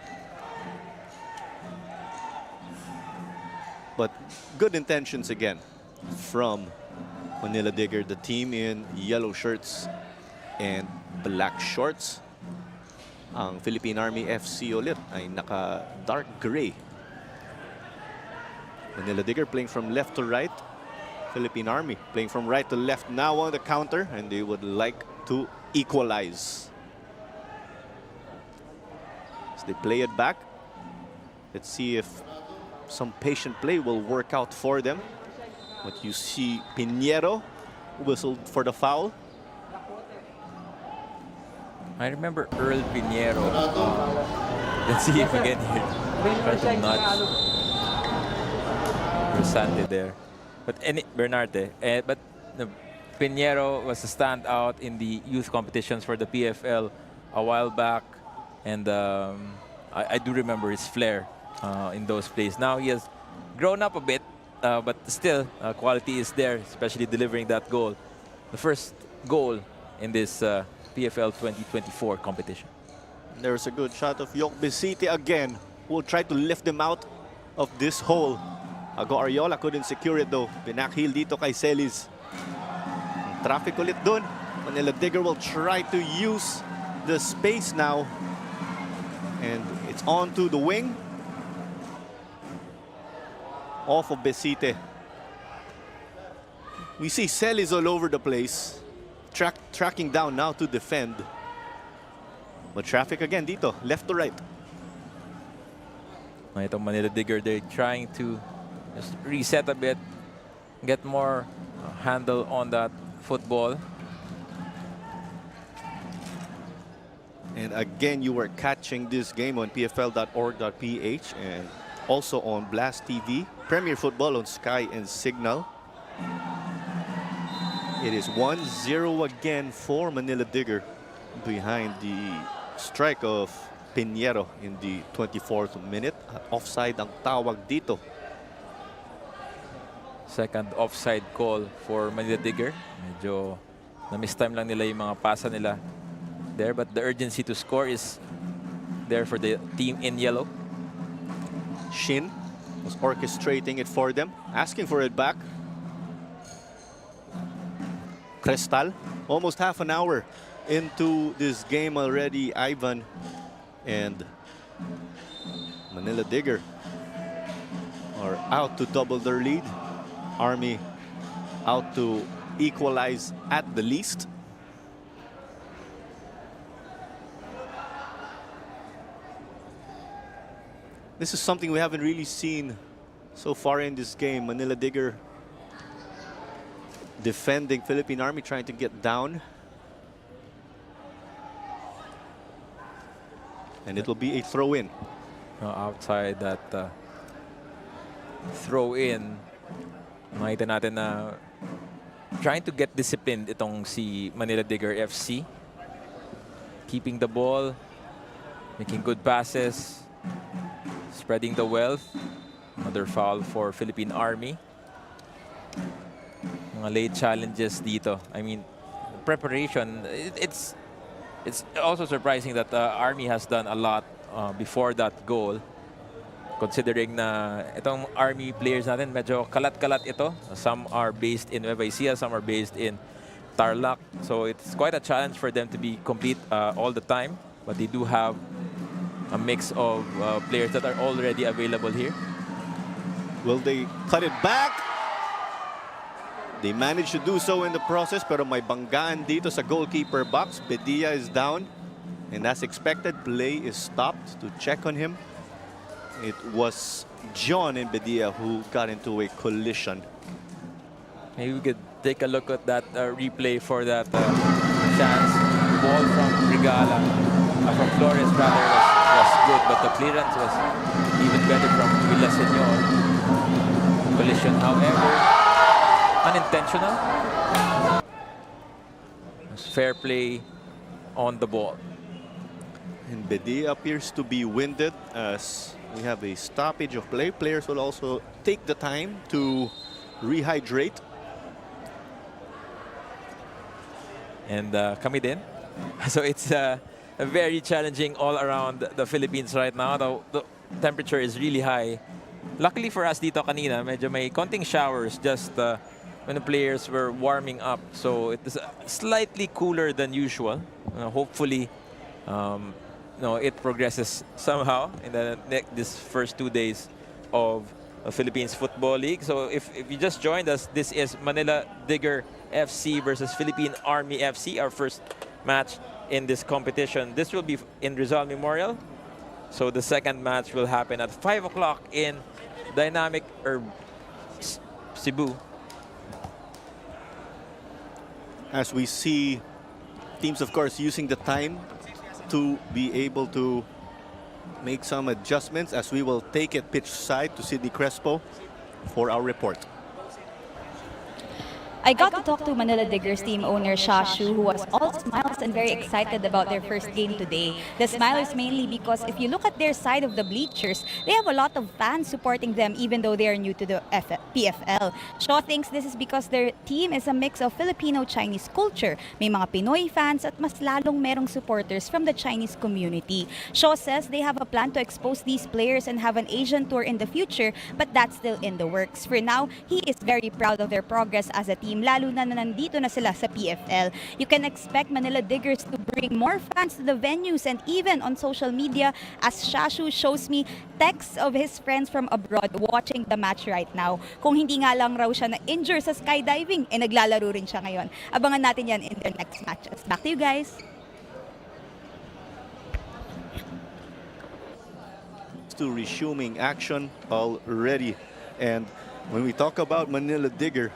But good intentions again from Manila Digger, the team in yellow shirts and black shorts. Ang Philippine Army FC ulit ay naka dark gray. Manila Digger playing from left to right. Philippine Army playing from right to left now on the counter, and they would like to equalize. As they play it back, let's see if some patient play will work out for them. But you see Pinheiro whistled for the foul. I remember Earl Pinheiro. Let's see him again here. Try to nudge Bernarte there. But Bernarte. But Pinheiro was a standout in the youth competitions for the PFL a while back. And I do remember his flair in those plays. Now he has grown up a bit, but still quality is there, especially delivering that goal. The first goal in this PFL 2024 competition. There's a good shot of Yokbe City again. Will try to lift them out of this hole. Ago Ariola couldn't secure it though. Binakhil dito kay Celis. Traffic ulit dun. Manila Digger will try to use the space now. And it's on to the wing. Off of Besite. We see Celis all over the place. Tracking down now to defend. But traffic again dito, left to right. Itong Manila Digger, they're trying to just reset a bit, get more handle on that football. And again, you were catching this game on pfl.org.ph and also on Blast TV. Premier Football on Sky and Signal. It is 1-0 again for Manila Digger behind the strike of Pinheiro in the 24th minute. Offside ang tawag dito. Second offside call for Manila Digger. Medyo na-miss time lang nila yung mga pasa nila there, but the urgency to score is there for the team in yellow. Shin was orchestrating it for them, asking for it back. Cristal, almost half an hour into this game already, Ivan, and Manila Digger are out to double their lead. Army out to equalize at the least. This is something we haven't really seen so far in this game. Manila Digger defending, Philippine Army trying to get down. And it will be a throw-in. Outside that throw-in, makita natin na trying to get disciplined itong si Manila Digger FC. keeping the ball, making good passes, spreading the wealth. Another foul for Philippine Army. Mga late challenges dito. I mean, preparation, it's also surprising that Army has done a lot before that goal. Considering na itong Army players natin, medyo kalat-kalat ito. Some are based in Nueva Ecija, some are based in Tarlac. So it's quite a challenge for them to be complete all the time. But they do have a mix of players that are already available here. Will they cut it back? They managed to do so in the process, pero may banggaan dito sa goalkeeper box. Bedia is down, and as expected, play is stopped to check on him. It was John and Bedia who got into a collision. Maybe we could take a look at that replay for that chance. Ball from Regala, from Flores rather, was good, but the clearance was even better from Villaseñor. Collision, however, unintentional. It's fair play on the ball. And Bedia appears to be winded as we have a stoppage of play. Players will also take the time to rehydrate. And kami din. So it's very challenging all around the Philippines right now. The temperature is really high. Luckily for us dito kanina, medyo may konting showers just when the players were warming up. So it is slightly cooler than usual. Hopefully, it progresses somehow in this first 2 days of Philippines Football League. So if you just joined us, this is Manila Digger FC versus Philippine Army FC, our first match in this competition. This will be in Rizal Memorial. So the second match will happen at 5 o'clock in Dynamic Cebu. As we see teams, of course, using the time to be able to make some adjustments, as we will take it pitch side to Sidney Crespo for our report. I got to talk to Manila Diggers team owner Shashu, who was all smiles and very excited about their first game today. The smile is mainly because if you look at their side of the bleachers, they have a lot of fans supporting them even though they are new to the PFL. Shaw thinks this is because their team is a mix of Filipino-Chinese culture. May mga Pinoy fans at mas lalong merong supporters from the Chinese community. Shaw says they have a plan to expose these players and have an Asian tour in the future, but that's still in the works. For now, he is very proud of their progress as a team, lalo na nandito na sila sa PFL. You can expect Manila Diggers to bring more fans to the venues and even on social media, as Shashu shows me texts of his friends from abroad watching the match right now. Kung hindi nga lang raw siya na-injure sa skydiving, naglalaro rin siya ngayon. Abangan natin yan in their next matches. Back to you guys. To resuming action already. And when we talk about Manila Digger,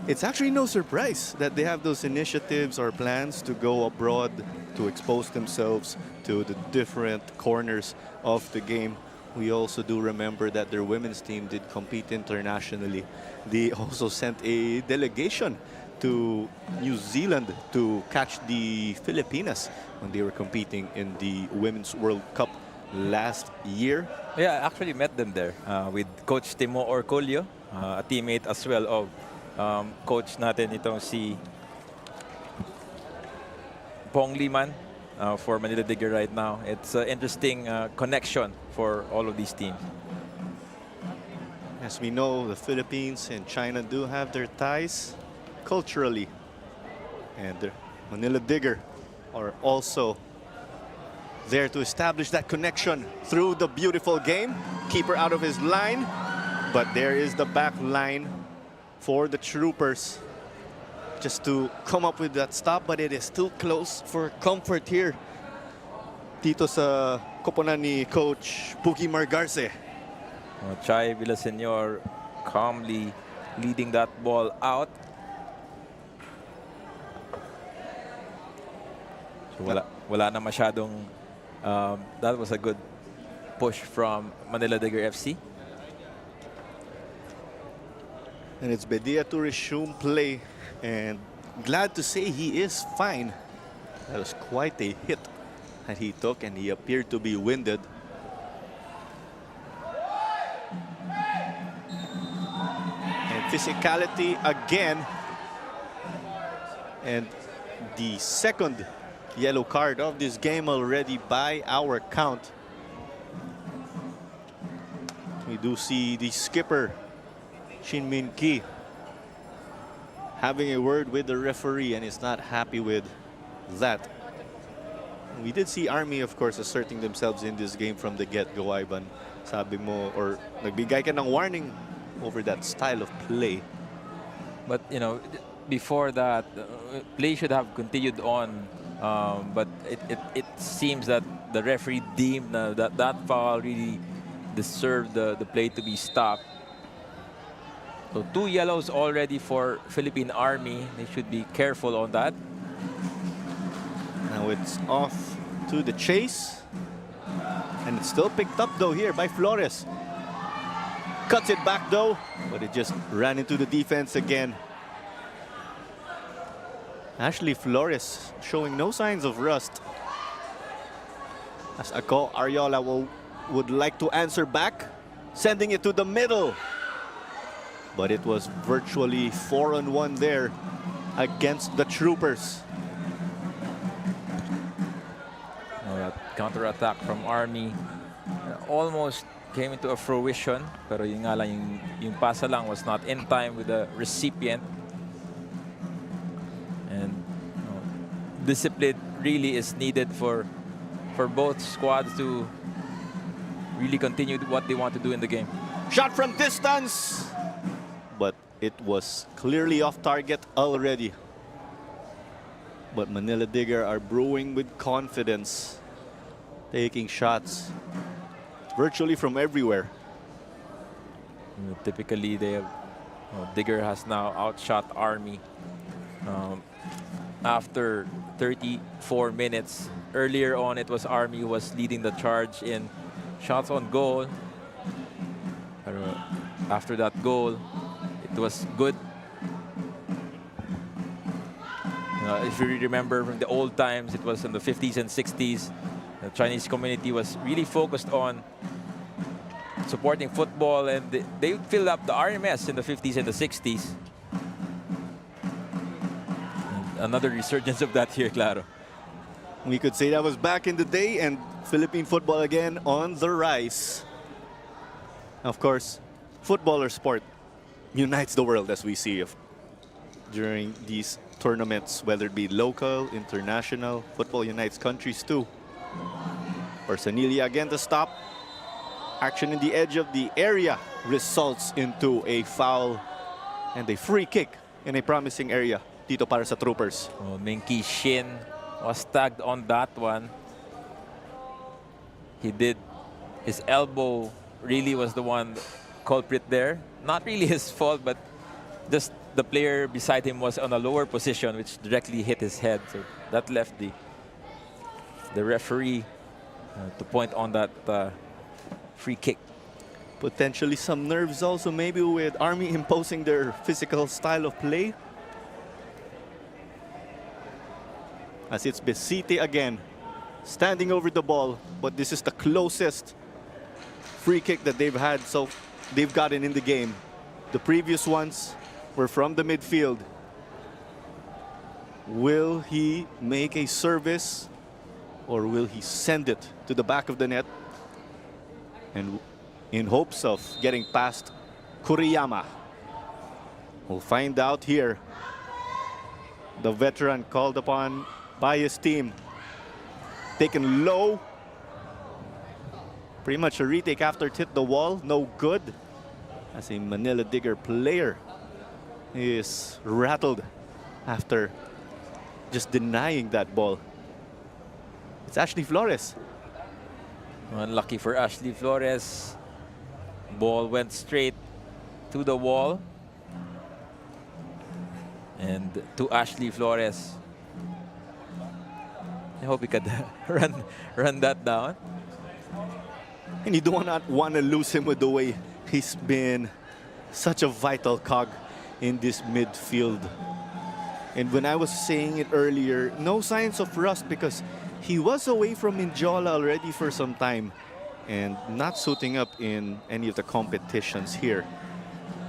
it's actually no surprise that they have those initiatives or plans to go abroad to expose themselves to the different corners of the game. We also do remember that their women's team did compete internationally. They also sent a delegation to New Zealand to catch the Filipinas when they were competing in the Women's World Cup last year. Yeah, I actually met them there with Coach Timo Orcolio, a teammate as well of coach natin itong si Pong Liman for Manila Digger right now. It's an interesting connection for all of these teams. As we know, the Philippines and China do have their ties culturally. And the Manila Digger are also there to establish that connection through the beautiful game. Keeper out of his line, but there is the back line for the Troopers just to come up with that stop, but it is still close for comfort here dito sa koponan ni Coach Pugi Margarce. Chai Villaseñor calmly leading that ball out. So wala na masyadong that was a good push from Manila Digger FC. And it's Bedia to resume play, and glad to say he is fine. That was quite a hit that he took, and he appeared to be winded. And physicality again. And the second yellow card of this game already by our count. We do see the skipper, Shin Min Ki, having a word with the referee, and is not happy with that. We did see Army, of course, asserting themselves in this game from the get-go, Ivan. Sabi mo, or nagbigay ka ng warning over that style of play. But, you know, before that, play should have continued on. But it seems that the referee deemed that foul really deserved the play to be stopped. So 2 yellows already for Philippine Army. They should be careful on that. Now it's off to the chase. And it's still picked up though here by Flores. Cuts it back though, but it just ran into the defense again. Ashley Flores showing no signs of rust. As Ako Ariola would like to answer back, sending it to the middle. But it was virtually 4-on-1 there against the Troopers. That counter-attack from Army almost came into a fruition, pero yun nga lang, yung pasa lang was not in time with the recipient. And discipline really is needed for both squads to really continue what they want to do in the game. Shot from distance, but it was clearly off target already. But Manila Digger are brewing with confidence, taking shots virtually from everywhere. Typically, they have, Digger has now outshot Army after 34 minutes. Earlier on, it was Army who was leading the charge in shots on goal. After that goal, it was good. If you remember from the old times, it was in the 50s and 60s. The Chinese community was really focused on supporting football, and they filled up the RMS in the 50s and the 60s. And another resurgence of that here, claro. We could say that was back in the day, and Philippine football again on the rise. Of course, football or sport unites the world, as we see during these tournaments, whether it be local, international. Football unites countries too. Persanilia again to stop. Action in the edge of the area results into a foul and a free kick in a promising area dito para sa Troopers. Minky Shin was tagged on that one. His elbow really was the one culprit there. Not really his fault, but just the player beside him was on a lower position, which directly hit his head. So that left the referee to point on that free kick. Potentially some nerves also, maybe with Army imposing their physical style of play. As it's Besite again, standing over the ball, but this is the closest free kick that they've gotten in the game. The previous ones were from the midfield. Will he make a service, or will he send it to the back of the net, and in hopes of getting past Kuriyama? We'll find out here. The veteran called upon by his team, taken low. Pretty much a retake after it hit the wall, no good. As a Manila Digger player is rattled after just denying that ball. It's Ashley Flores. Unlucky for Ashley Flores. Ball went straight to the wall. And to Ashley Flores. I hope he could run that down. And you do not want to lose him with the way he's been such a vital cog in this midfield. And when I was saying it earlier, no signs of rust, because He was away from Mindiola already for some time and not suiting up in any of the competitions here.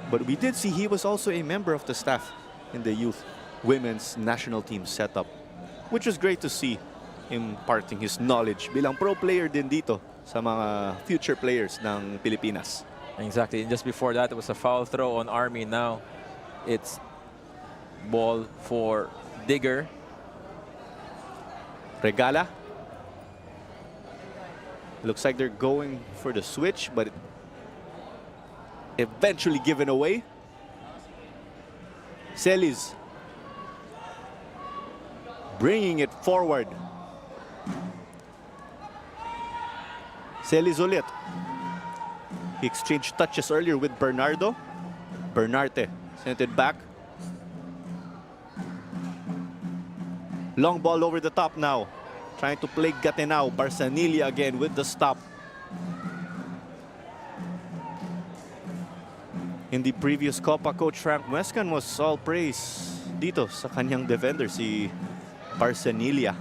But we did see he was also a member of the staff in the youth women's national team setup, which was great to see, imparting his knowledge bilang pro player din dito sa mga future players ng Pilipinas. Exactly. And just before that, it was a foul throw on Army. Now it's ball for Digger. Regala. Looks like they're going for the switch, but eventually given away. Celis bringing it forward. Celis ulit. He exchanged touches earlier with Bernardo. Bernarte sent it back. Long ball over the top now. Trying to play Gatenao. Barsanilla again with the stop. In the previous Copa, Coach Frank Muescan was all praise dito sa kanyang defender, si Barsanilla.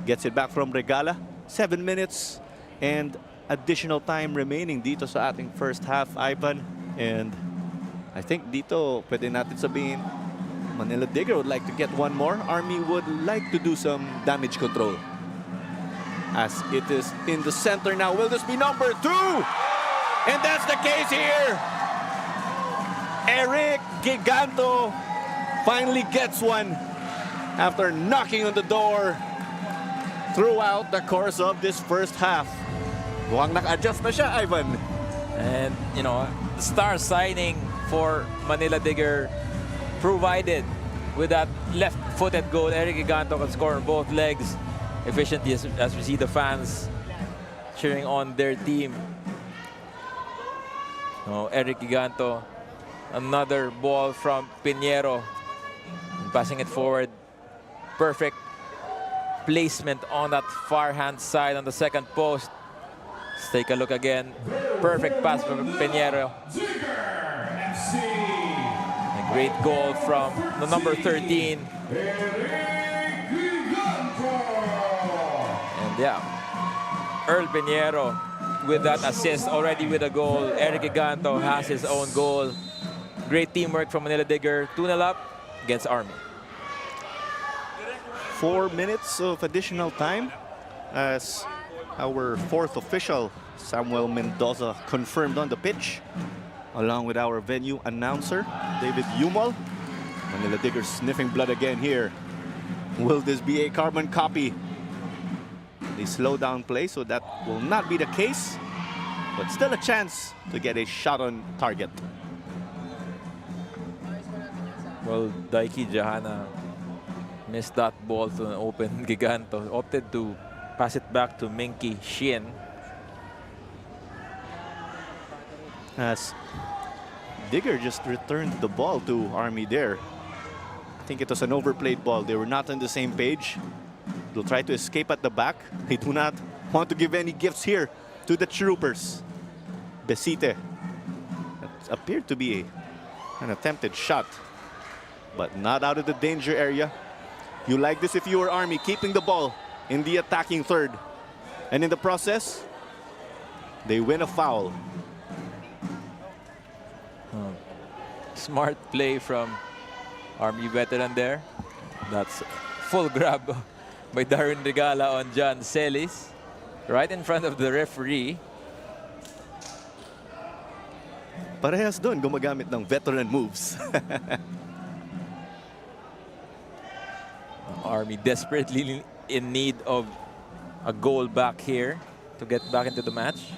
Gets it back from Regala. 7 minutes and additional time remaining dito sa ating first half, Ivan. And I think dito pwede natin sabihin Manila Digger would like to get one more. Army would like to do some damage control. As it is in the center now. Will this be number 2? And that's the case here. Eric Giganto finally gets one after knocking on the door throughout the course of this first half. Mukhang naka-adjust na siya, Ivan. And, you know, star signing for Manila Digger provided with that left-footed goal. Eric Giganto can score on both legs efficiently as we see the fans cheering on their team. Oh, Eric Giganto, another ball from Pinheiro, passing it forward. Perfect placement on that far hand side on the second post. Let's take a look again. Perfect pass from Pinheiro. A great goal from the number 13. And yeah, Earl Pinheiro with that assist already with a goal. Eric Giganto has his own goal. Great teamwork from Manila Digger. 2-0 up against Army. 4 minutes of additional time as our fourth official, Samuel Mendoza, confirmed on the pitch, along with our venue announcer, David Yumal. Manila Digger sniffing blood again here. Will this be a carbon copy? They slow down play, so that will not be the case, but still a chance to get a shot on target. Well, Daiki Jahana missed that ball to an open Giganto. Opted to pass it back to Minky Shin. As Digger just returned the ball to Army there. I think it was an overplayed ball. They were not on the same page. They'll try to escape at the back. They do not want to give any gifts here to the troopers. Besite. That appeared to be an attempted shot, but not out of the danger area. You like this if you were Army, keeping the ball in the attacking third. And in the process, they win a foul. Smart play from Army veteran there. That's full grab by Darwin Regala on John Celis, right in front of the referee. Parehas doon gumagamit ng veteran moves. Army desperately in need of a goal back here to get back into the match.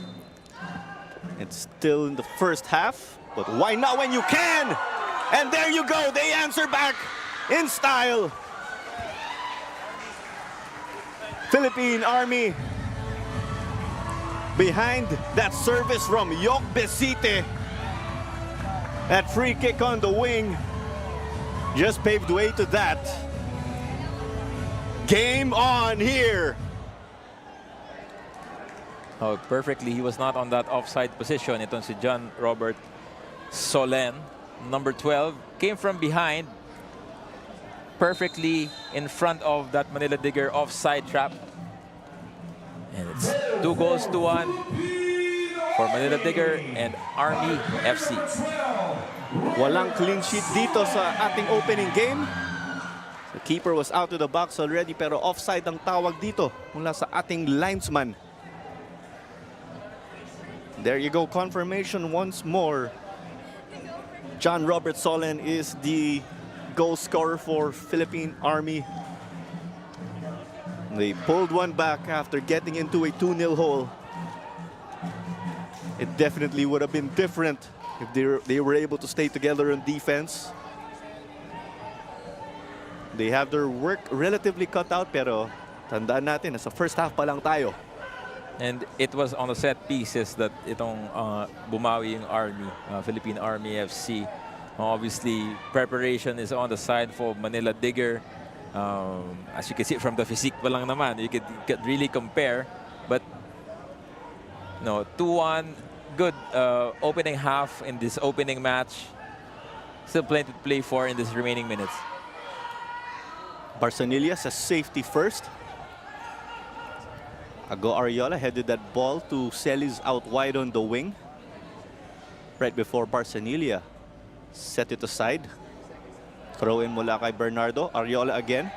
It's still in the first half, but why not when you can? And there you go, they answer back in style. Philippine Army behind that service from Yok Besite. That free kick on the wing just paved way to that. Game on here. Oh, perfectly. He was not on that offside position. Itong si John Robert Solen, number 12, came from behind. perfectly in front of that Manila Digger offside trap. And it's 2-1 for Manila Digger and Army FC. Walang clean sheet dito sa ating opening game. The keeper was out of the box already pero offside ang tawag dito mula sa ating linesman. There you go, confirmation once more. John Robert Solen is the goal scorer for Philippine Army. They pulled one back after getting into a 2-0 hole. It definitely would have been different if they were able to stay together on defense. They have their work relatively cut out pero tandaan natin, nasa first half pa lang tayo. And it was on the set pieces that itong bumawi yung Army, Philippine Army FC. Obviously, preparation is on the side for Manila Digger. As you can see from the physique pa lang naman, you could really compare. But no, 2-1, good opening half in this opening match. Still plenty to play for in this remaining minutes. Barsanilla says safety first. Ago Ariola headed that ball to Celis out wide on the wing. Right before Barsanilla set it aside. Throw in mula kay Bernardo. Ariola again.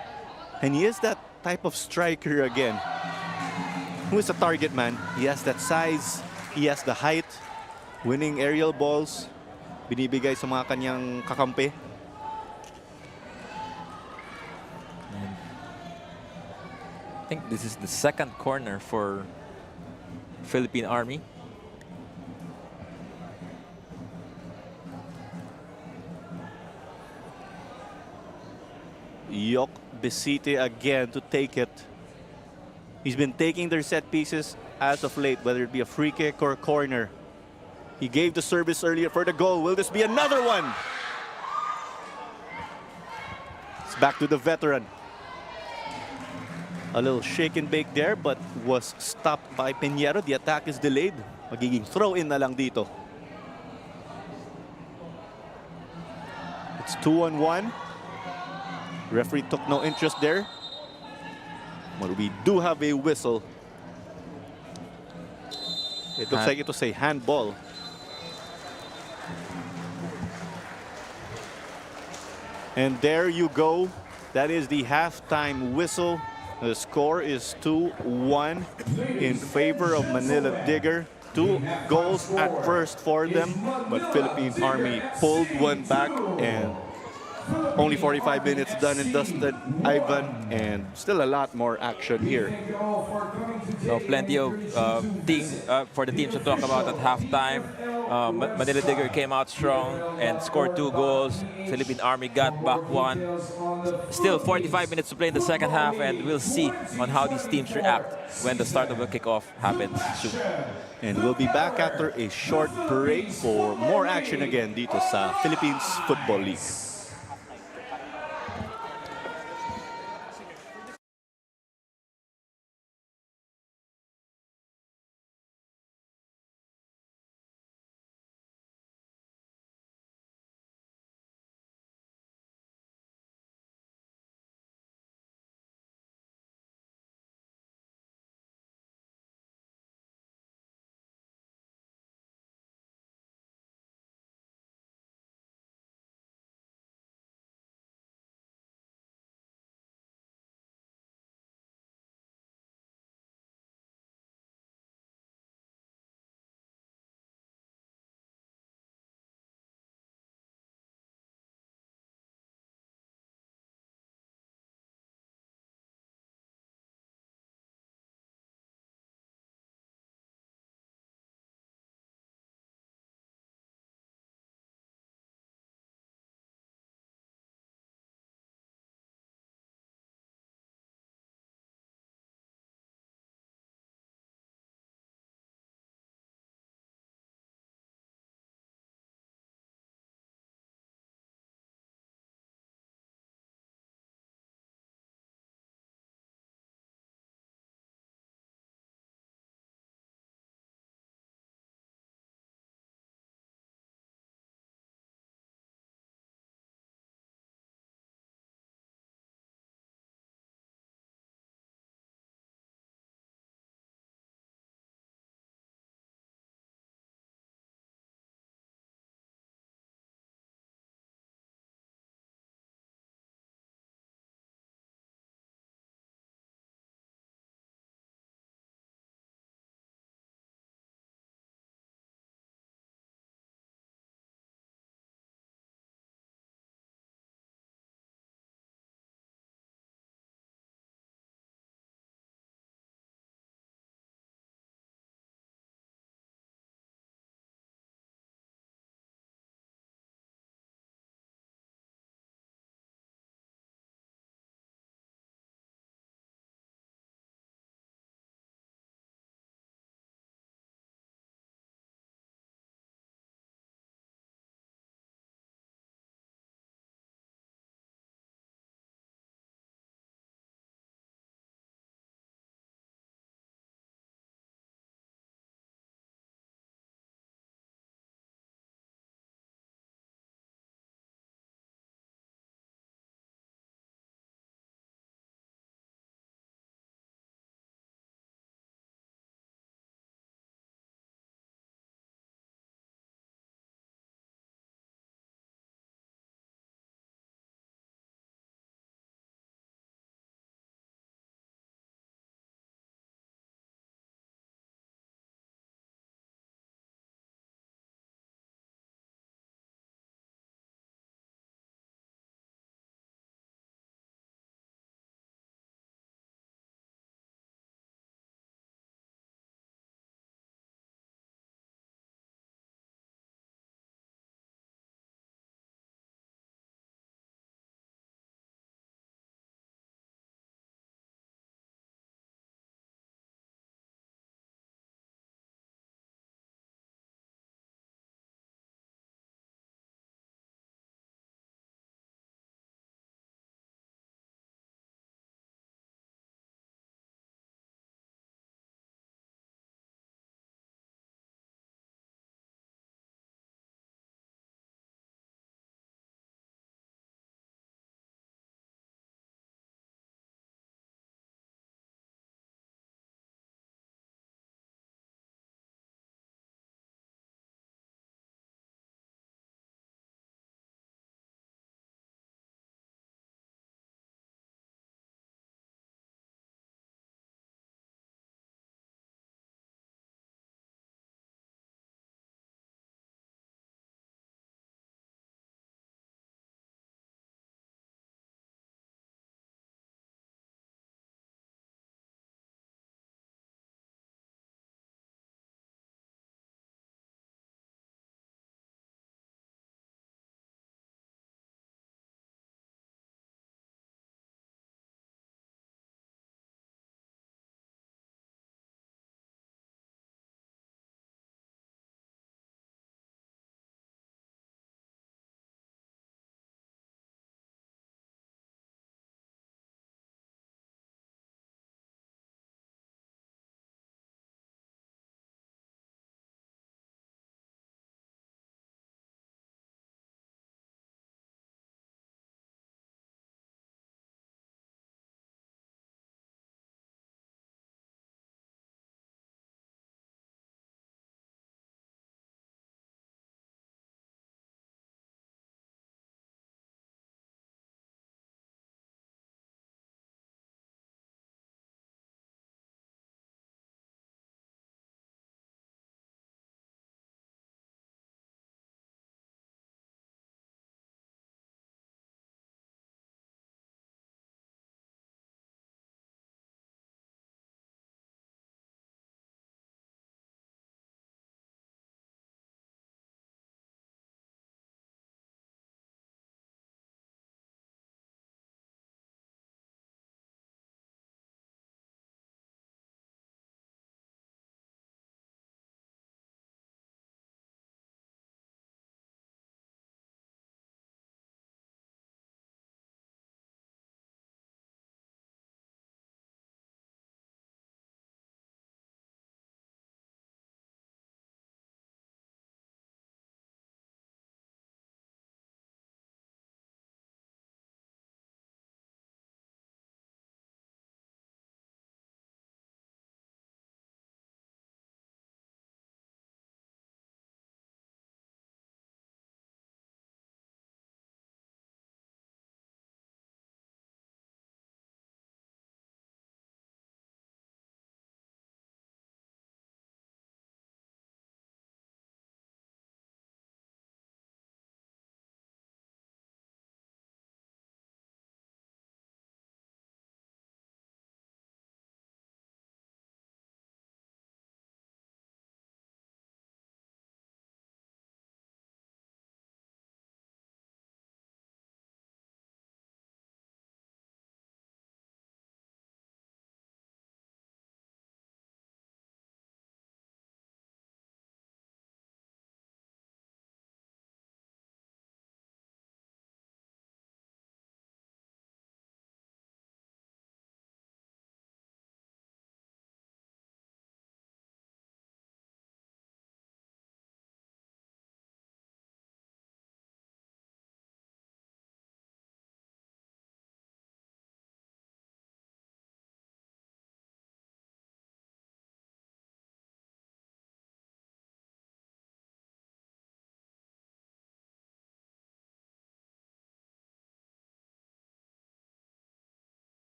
And he is that type of striker again. Who is a target man. He has that size. He has the height. Winning aerial balls. Binibigay sa mga kanyang kakampi. I think this is the second corner for Philippine Army. Yok Besite again to take it. He's been taking their set pieces as of late, whether it be a free kick or a corner. He gave the service earlier for the goal. Will this be another one? It's back to the veteran. A little shake and bake there, but was stopped by Pinheiro. The attack is delayed. Magiging throw-in na lang dito. It's 2-1. Referee took no interest there. But we do have a whistle. It looks like it was a handball. And there you go. That is the halftime whistle. The score is 2-1 in favor of Manila Digger. 2 goals at first for them, but Philippine Army pulled one back and only 45 minutes done and dusted, Ivan, and still a lot more action here. So plenty of for the teams to talk about at halftime. Manila Digger came out strong and scored 2 goals. Philippine Army got back 1. Still 45 minutes to play in the second half, and we'll see on how these teams react when the start of the kickoff happens soon. And we'll be back after a short break for more action again dito sa Philippines Football League.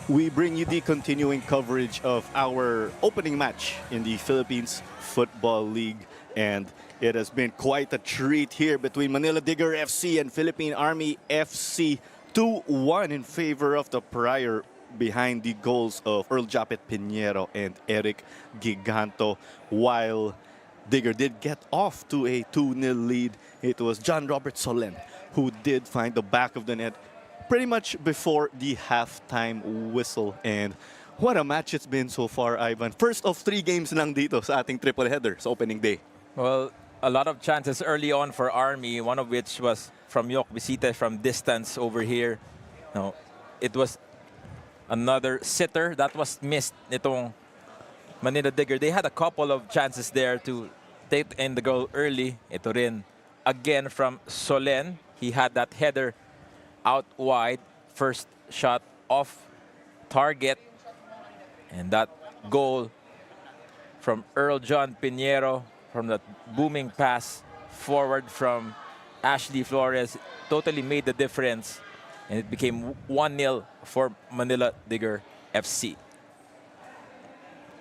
we bring you the continuing coverage of our opening match in the Philippines Football League. And it has been quite a treat here between Manila Digger FC and Philippine Army FC. 2-1 in favor of the Prior behind the goals of Earl Japet Pinheiro and Eric Giganto. While Digger did get off to a 2-0 lead, it was John Robert Solen who did find the back of the net pretty much before the halftime whistle. And what a match it's been so far, Ivan. First of 3 games lang dito sa ating triple header sa opening day. Well, a lot of chances early on for Army, one of which was from Yok Visita from distance over here. No, it was another sitter that was missed nitong Manila Digger. They had a couple of chances there to take in the goal early. Ito rin again from Solen. He had that header out wide, first shot off target, and that goal from Earl John Pinheiro from that booming pass forward from Ashley Flores totally made the difference, and it became 1-0 for Manila Digger FC.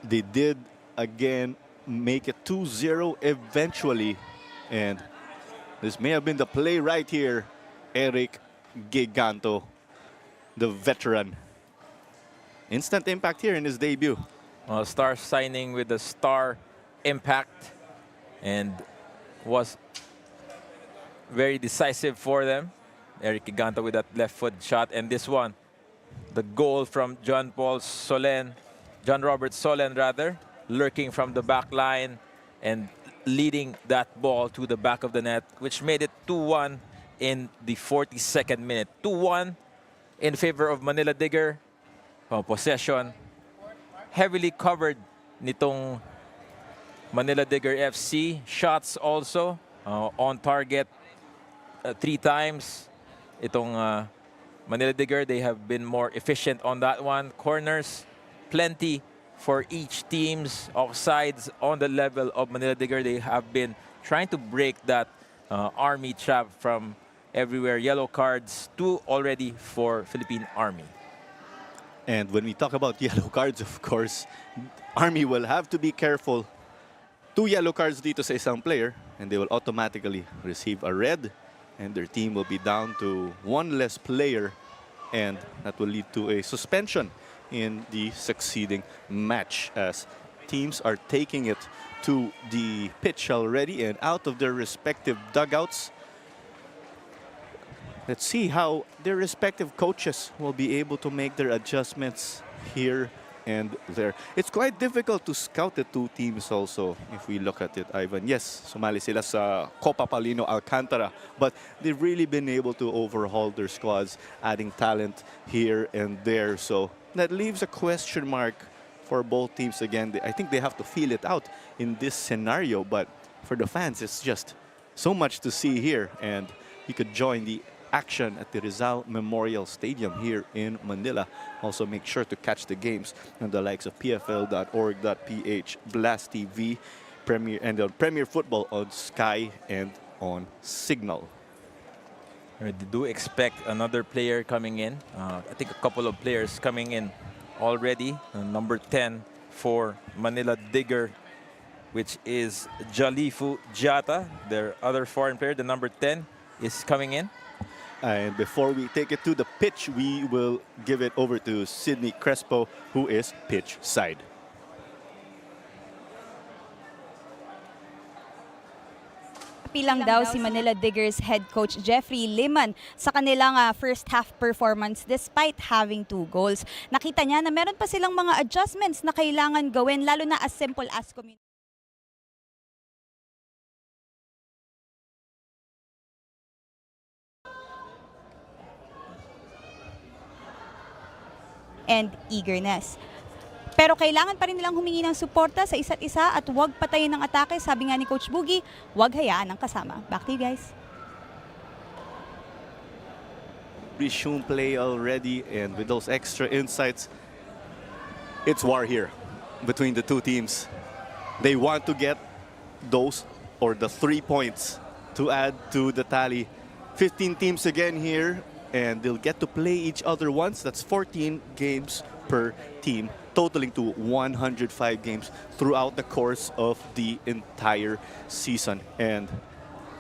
They did again make it 2-0 eventually, and this may have been the play right here. Eric Giganto, the veteran. Instant impact here in his debut. Star signing with the star impact, and was very decisive for them. Eric Giganto with that left foot shot, and this one, the goal from John Robert Solen rather, lurking from the back line and leading that ball to the back of the net, which made it 2-1 in the 42nd minute. 2-1 in favor of Manila Digger. Possession heavily covered nitong Manila Digger FC. Shots also on target 3 times. Itong Manila Digger, they have been more efficient on that one. Corners, plenty for each teams. Offsides on the level of Manila Digger. They have been trying to break that Army trap from everywhere. Yellow cards, 2 already for Philippine Army. And when we talk about yellow cards, of course, Army will have to be careful. 2 yellow cards dito sa isang player, and they will automatically receive a red, and their team will be down to 1 less player, and that will lead to a suspension in the succeeding match, as teams are taking it to the pitch already and out of their respective dugouts. Let's see how their respective coaches will be able to make their adjustments here and there. It's quite difficult to scout the 2 teams also, if we look at it, Ivan. Yes, sumali sila sa Copa Palino Alcantara, but they've really been able to overhaul their squads, adding talent here and there. So that leaves a question mark for both teams again. I think they have to feel it out in this scenario, but for the fans, it's just so much to see here, and you could join the action at the Rizal Memorial Stadium here in Manila. Also make sure to catch the games on the likes of pfl.org.ph, Blast TV, Premier, and Premier Football on Sky and on Signal. I do expect another player coming in. I think a couple of players coming in already. Number 10 for Manila Digger, which is Jalifu Jata, their other foreign player. The number 10 is coming in. And before we take it to the pitch, we will give it over to Sydney Crespo, who is pitch side. Happy lang daw si Manila Diggers head coach Jeffrey Liman sa kanilang first half performance despite having 2 goals. Nakita niya na meron pa silang mga adjustments na kailangan gawin, lalo na as simple as communication and eagerness. Pero kailangan pa rin nilang humingi ng suporta sa isa't isa at huwag patayin ng atake. Sabi nga ni Coach Boogie, huwag hayaan ng kasama. Back to you guys. Resume play already, and with those extra insights, it's war here between the 2 teams. They want to get those or the 3 points to add to the tally. 15 teams again here, and they'll get to play each other once. That's 14 games per team, totaling to 105 games throughout the course of the entire season. And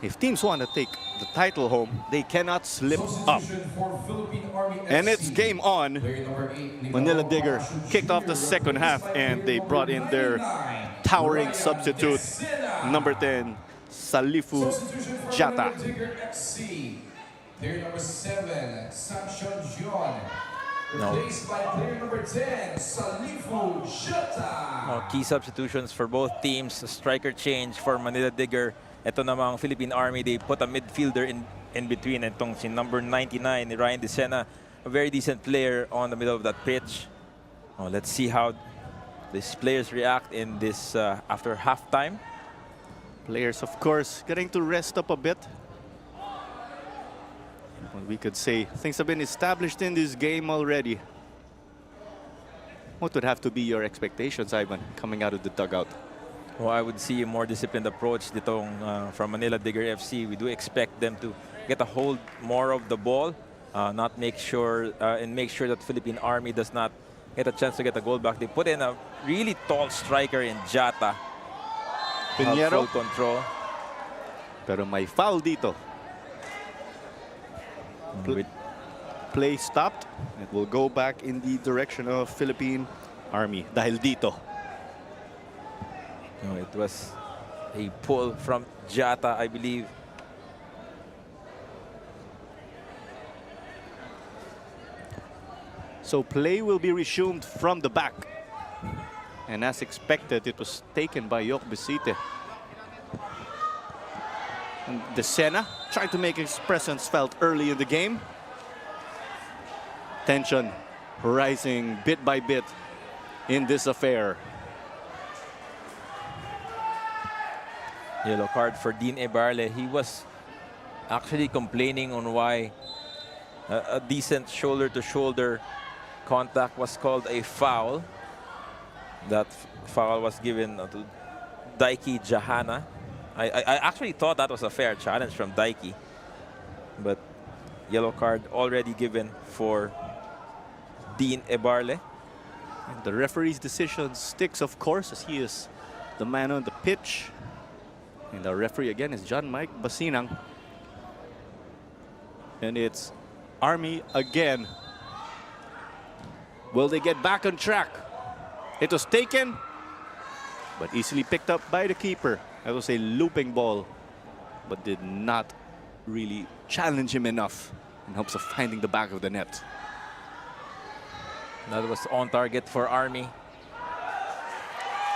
if teams want to take the title home, they cannot slip up. And it's game on. Manila Digger kicked off the second half, and they brought in their towering substitute, number 10, Salifu Jata. Player number 7, Samson John. No. Replaced by player number 10, Salifu Jata. Key substitutions for both teams. A striker change for Manila Digger. Ito namang Philippine Army, they put a midfielder in between. Itong si number 99, ni Ryan Desena, a very decent player on the middle of that pitch. Let's see how these players react in this after halftime. Players, of course, getting to rest up a bit. We could say things have been established in this game already. What would have to be your expectations, Ivan, coming out of the dugout? Well, I would see a more disciplined approach ditong from Manila Digger FC. We do expect them to get a hold more of the ball, make sure that Philippine Army does not get a chance to get a goal back. They put in a really tall striker in Jata. Pinheiro. Full control. Pero may foul dito. Play stopped. It will go back in the direction of Philippine Army. Dahil dito. No, it was a pull from Jata, I believe. So play will be resumed from the back. And as expected, it was taken by Yok Besite. And Desena trying to make his presence felt early in the game. Tension rising bit by bit in this affair. Yellow card for Dean Ebarle. He was actually complaining on why a decent shoulder-to-shoulder contact was called a foul. That foul was given to Daiki Jahana. I actually thought that was a fair challenge from Daiki. But yellow card already given for Dean Ebarle. And the referee's decision sticks, of course, as he is the man on the pitch. And the referee again is John Mike Basinang. And it's Army again. Will they get back on track? It was taken, but easily picked up by the keeper. That was a looping ball, but did not really challenge him enough in hopes of finding the back of the net. That was on target for Army.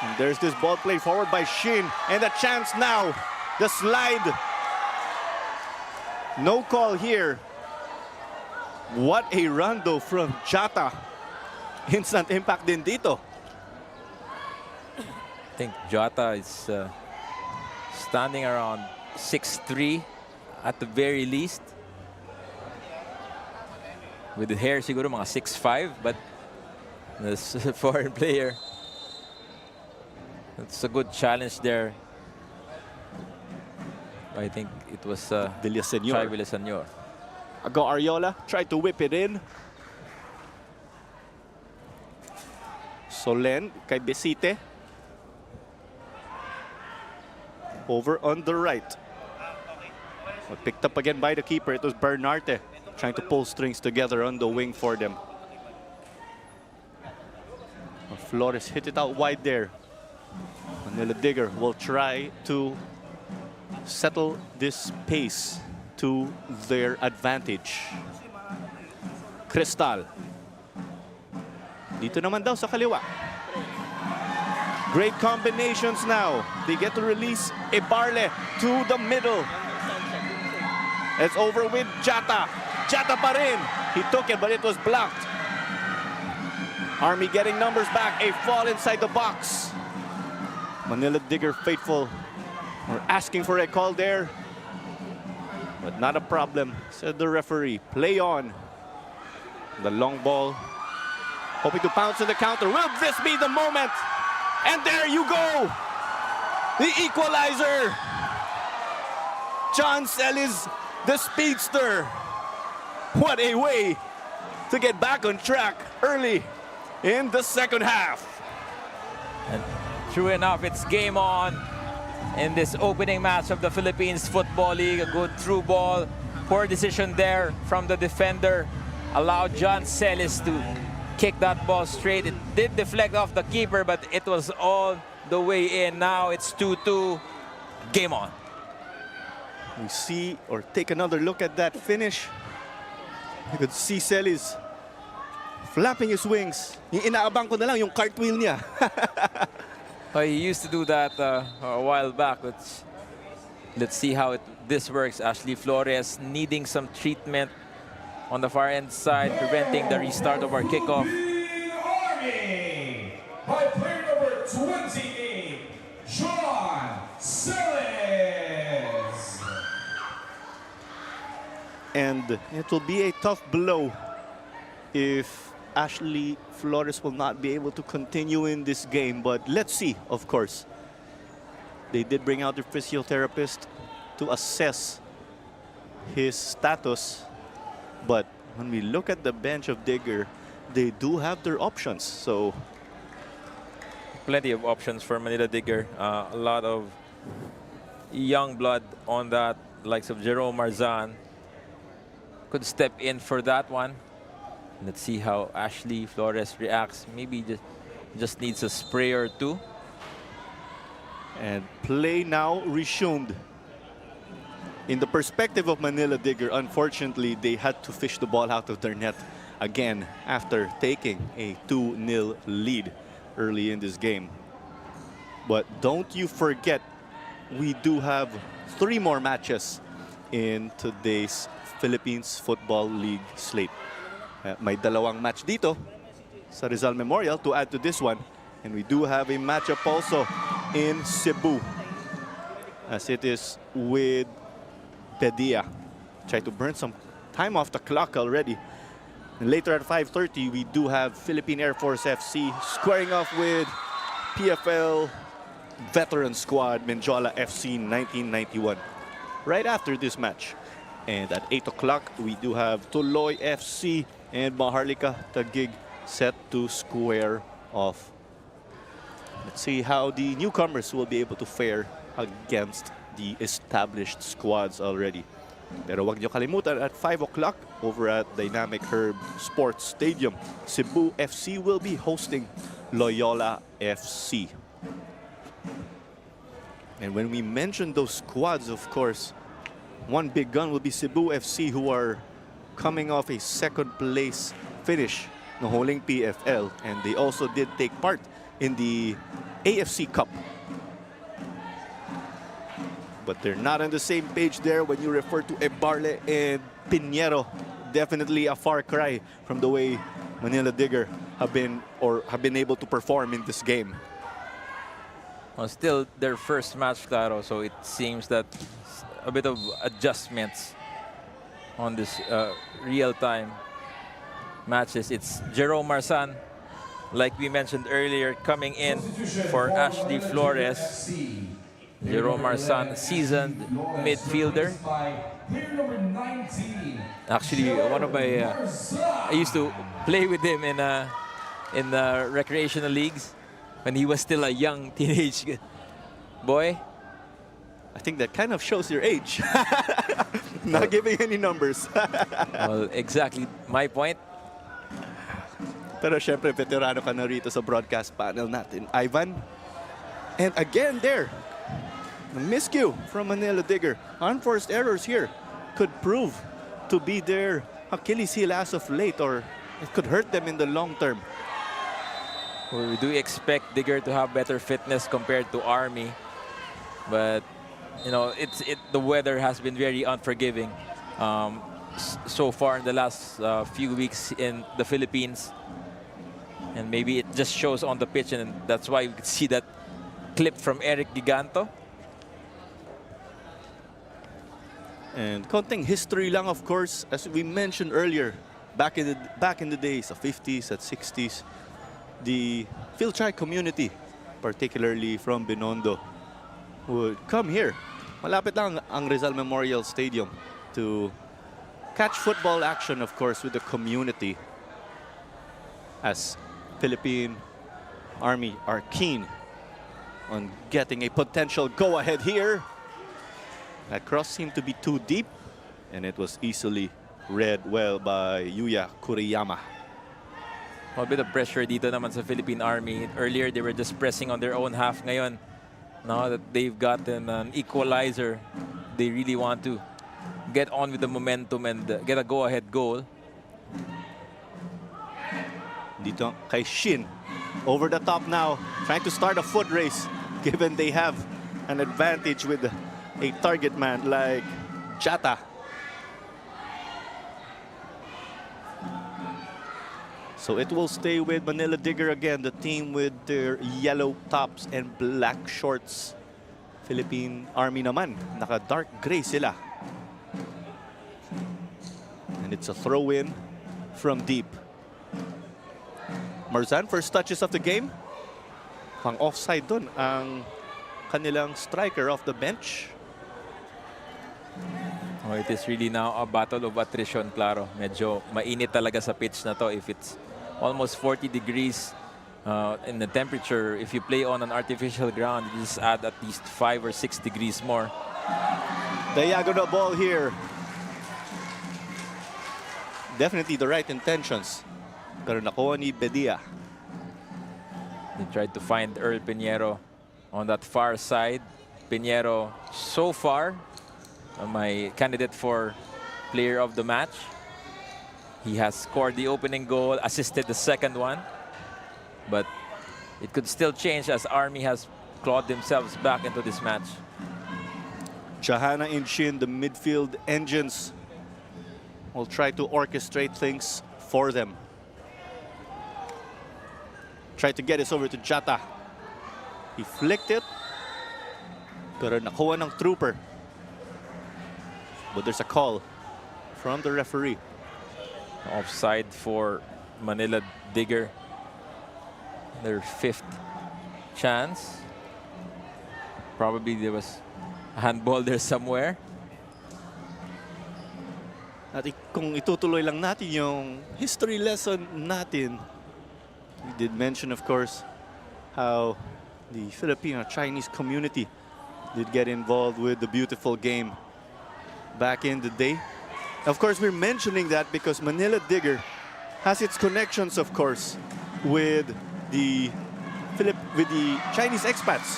And there's this ball played forward by Shin, and a chance now. The slide. No call here. What a run though from Jata. Instant impact din dito. I think Jata is standing around 6'3" at the very least. With the hair siguro mga 6'5", but this foreign player. It's a good challenge there. I think it was Villaseñor. Villaseñor. Ago Ariola tried to whip it in. Solen kay Besite. Over on the right. But picked up again by the keeper. It was Bernarte trying to pull strings together on the wing for them. Flores hit it out wide there. Manila Digger will try to settle this pace to their advantage. Cristal. Dito naman daw sa kaliwa. Great combinations now. They get to release Ebarle to the middle. It's over with Jata. Jata pa rin. He took it, but it was blocked. Army getting numbers back. A fall inside the box. Manila Digger faithful. We're asking for a call there. But not a problem, said the referee. Play on. The long ball. Hoping to pounce in the counter. Will this be the moment? And there you go. The equalizer. John Celis, the speedster. What a way to get back on track early in the second half. And true enough, it's game on in this opening match of the Philippines Football League. A good through ball. Poor decision there from the defender. Allowed John Celis to kick that ball straight. It did deflect off the keeper, but it was all the way in. Now it's 2-2. Game on. We see or take another look at that finish. You could see Celis flapping his wings. Yung inaabang ko na lang yung cartwheel niya. He used to do that a while back. Let's see how this works. Ashley Flores needing some treatment on the far end side, preventing the restart of our kickoff. Army by player number 28, John Celis. And it will be a tough blow if Ashley Flores will not be able to continue in this game. But let's see, of course. They did bring out their physiotherapist to assess his status. But when we look at the bench of Digger, they do have their options. So Plenty of options for Manila Digger. A lot of young blood on that, likes of Jerome Marzan. Could step in for that one. Let's see how Ashley Flores reacts. Maybe just needs a spray or two. and play now resumed. In the perspective of Manila Digger, unfortunately, they had to fish the ball out of their net again after taking a 2-0 lead early in this game. But don't you forget, we do have 3 more matches in today's Philippines Football League slate. May dalawang match dito sa Rizal Memorial to add to this one. And we do have a matchup also in Cebu, as it is with Pedia. Try to burn some time off the clock already. And later at 5:30, we do have Philippine Air Force FC squaring off with PFL veteran squad Menjola FC 1991. Right after this match. And at 8 o'clock, we do have Tuloy FC and Maharlika Taguig set to square off. Let's see how the newcomers will be able to fare against the established squads already. Pero wag niyo kalimutan, at 5 o'clock over at Dynamic Herb Sports Stadium, Cebu FC will be hosting Loyola FC. And when we mention those squads, of course, one big gun will be Cebu FC, who are coming off a second place finish ng huling PFL, and they also did take part in the AFC Cup. But they're not on the same page there when you refer to Ebarle and Pinheiro. Definitely a far cry from the way Manila Digger have been able to perform in this game. Well, still their first match, Claro, so it seems that a bit of adjustments on this real-time matches. It's Jerome Marsan, like we mentioned earlier, coming in for Ashley Flores. Jerome Marsan, seasoned midfielder. Actually, one of my I used to play with him in recreational leagues when he was still a young teenage boy. I think that kind of shows your age. Not giving any numbers. Well, exactly my point. Pero syempre, veterano ka na rito sa broadcast panel natin, Ivan. And again there, the miscue from Manila Digger. Unforced errors here could prove to be their Achilles heel as of late, or it could hurt them in the long term. We do expect Digger to have better fitness compared to Army, but you know, the weather has been very unforgiving so far in the last few weeks in the Philippines, and maybe it just shows on the pitch, and that's why we could see that clip from Eric Giganto. And konting history lang, of course, as we mentioned earlier, back in the days, the 50s and 60s, the Philchai community, particularly from Binondo, would come here. Malapit lang ang Rizal Memorial Stadium to catch football action, of course, with the community. As Philippine Army are keen on getting a potential go-ahead here. That cross seemed to be too deep, and it was easily read well by Yuya Kuriyama. A bit of pressure dito naman sa Philippine Army. Earlier, they were just pressing on their own half. Ngayon, now that they've gotten an equalizer, they really want to get on with the momentum and get a go-ahead goal. Dito kay Shin. Over the top now, trying to start a foot race, given they have an advantage with a target man like Jata. So it will stay with Manila Digger again, the team with their yellow tops and black shorts. Philippine Army naman, naka-dark gray sila. And it's a throw-in from deep. Marzan, first touches of the game. Pang offside dun ang kanilang striker off the bench. Oh, it is really now a battle of attrition, klaro. Medyo mainit talaga sa pitch na to. If it's almost 40 degrees in the temperature, if you play on an artificial ground, you just add at least 5 or 6 degrees more. Diagonal ball here. Definitely the right intentions. Pero nakuha ni Bedia. They tried to find Earl Pinheiro on that far side. Pinheiro, so far, my candidate for player of the match. He has scored the opening goal, assisted the second one. But it could still change as Army has clawed themselves back into this match. Chahana and Shin, the midfield engines, will try to orchestrate things for them. Try to get this over to Jata. He flicked it, pero nakuha ng trooper. But there's a call from the referee. Offside for Manila Digger. Their 5th chance. Probably there was a handball there somewhere. At kung itutuloy lang natin yung history lesson natin, we did mention, of course, how the Filipino-Chinese community did get involved with the beautiful game back in the day. Of course, we're mentioning that because Manila Digger has its connections, of course, with the Chinese expats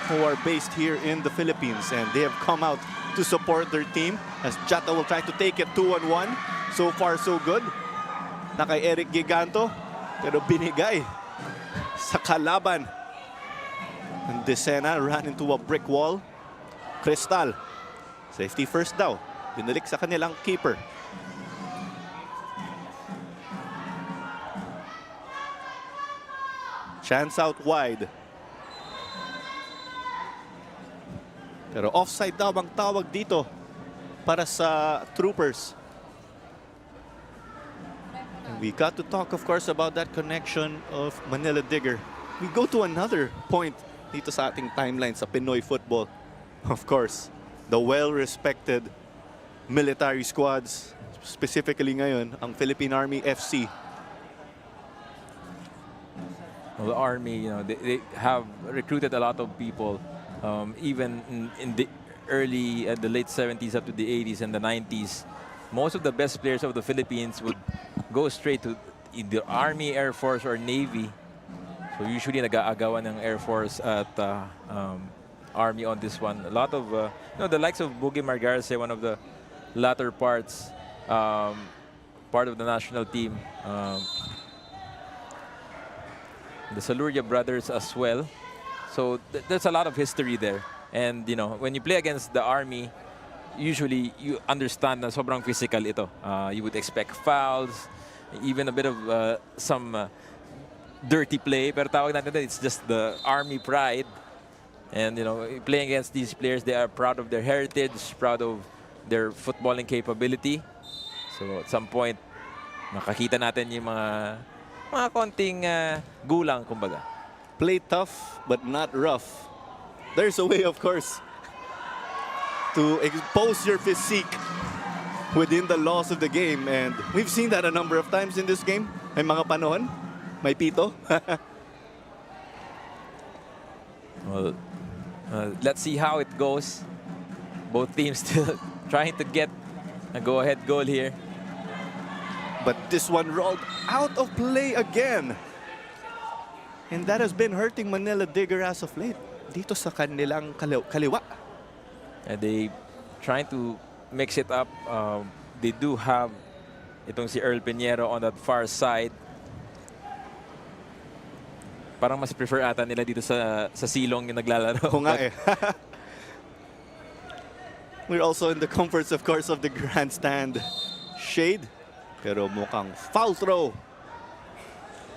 who are based here in the Philippines, and they have come out to support their team as Jata will try to take it 2-on-1. So far, so good. Na kay Eric Giganto, pero binigay sa kalaban. And Desena ran into a brick wall. Cristal, safety first daw. Binalik sa kanilang keeper. Chance out wide. Pero offside daw ang tawag dito para sa Troopers. And we got to talk, of course, about that connection of Manila Digger. We go to another point dito sa ating timeline sa Pinoy football. Of course, the well-respected military squads, specifically ngayon, ang Philippine Army FC. Well, the Army, you know, they have recruited a lot of people, even in the the late 70s up to the 80s and the 90s. Most of the best players of the Philippines would go straight to either Army, Air Force, or Navy. So usually nag-aagawan ng Air Force at Army on this one. A lot of, you know, the likes of Boogie Margarce, one of the latter parts, part of the national team. The Saluria brothers as well. So there's a lot of history there. And, you know, when you play against the Army, usually you understand na sobrang physical ito. You would expect fouls, even a bit of some dirty play. Pero tawag natin ito, it's just the Army pride. And, you know, playing against these players, they are proud of their heritage, proud of their footballing capability. So at some point, makakita natin yung mga konting gulang, kumbaga. Play tough, but not rough. There's a way, of course, to expose your physique within the laws of the game. And we've seen that a number of times in this game. May mga panahon May pito? Well, let's see how it goes. Both teams still trying to get a go-ahead goal here. But this one rolled out of play again. And that has been hurting Manila Digger as of late. Dito sa kanilang kaliwa. And they trying to mix it up. They do have itong si Earl Pinheiro on that far side. Parang mas prefer ata nila dito sa silong yung naglalaro. Oo nga eh. We're also in the comforts, of course, of the grandstand shade. Pero mukhang foul throw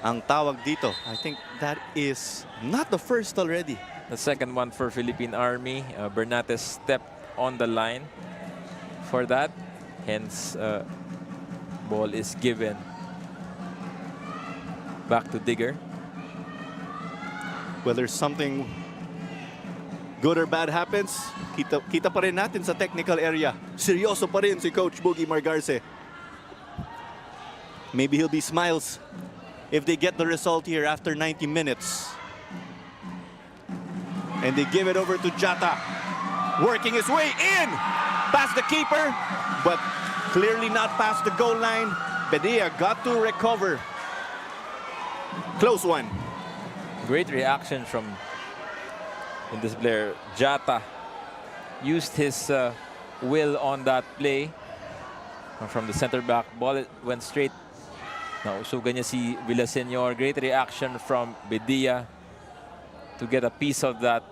ang tawag dito. I think that is not the first already. The second one for Philippine Army. Bernates stepped on the line for that. Hence, ball is given back to Digger. Whether something good or bad happens, kita pa rin natin sa technical area. Seryoso pa rin si Coach Boogie Margarce. Maybe he'll be smiles if they get the result here after 90 minutes. And they give it over to Jata. Working his way in! Past the keeper, but clearly not past the goal line. Bedia got to recover. Close one. Great reaction from this player. Jata used his will on that play from the center back. Ball went straight. Nausugan niya si Villaseñor. Great reaction from Bedia to get a piece of that.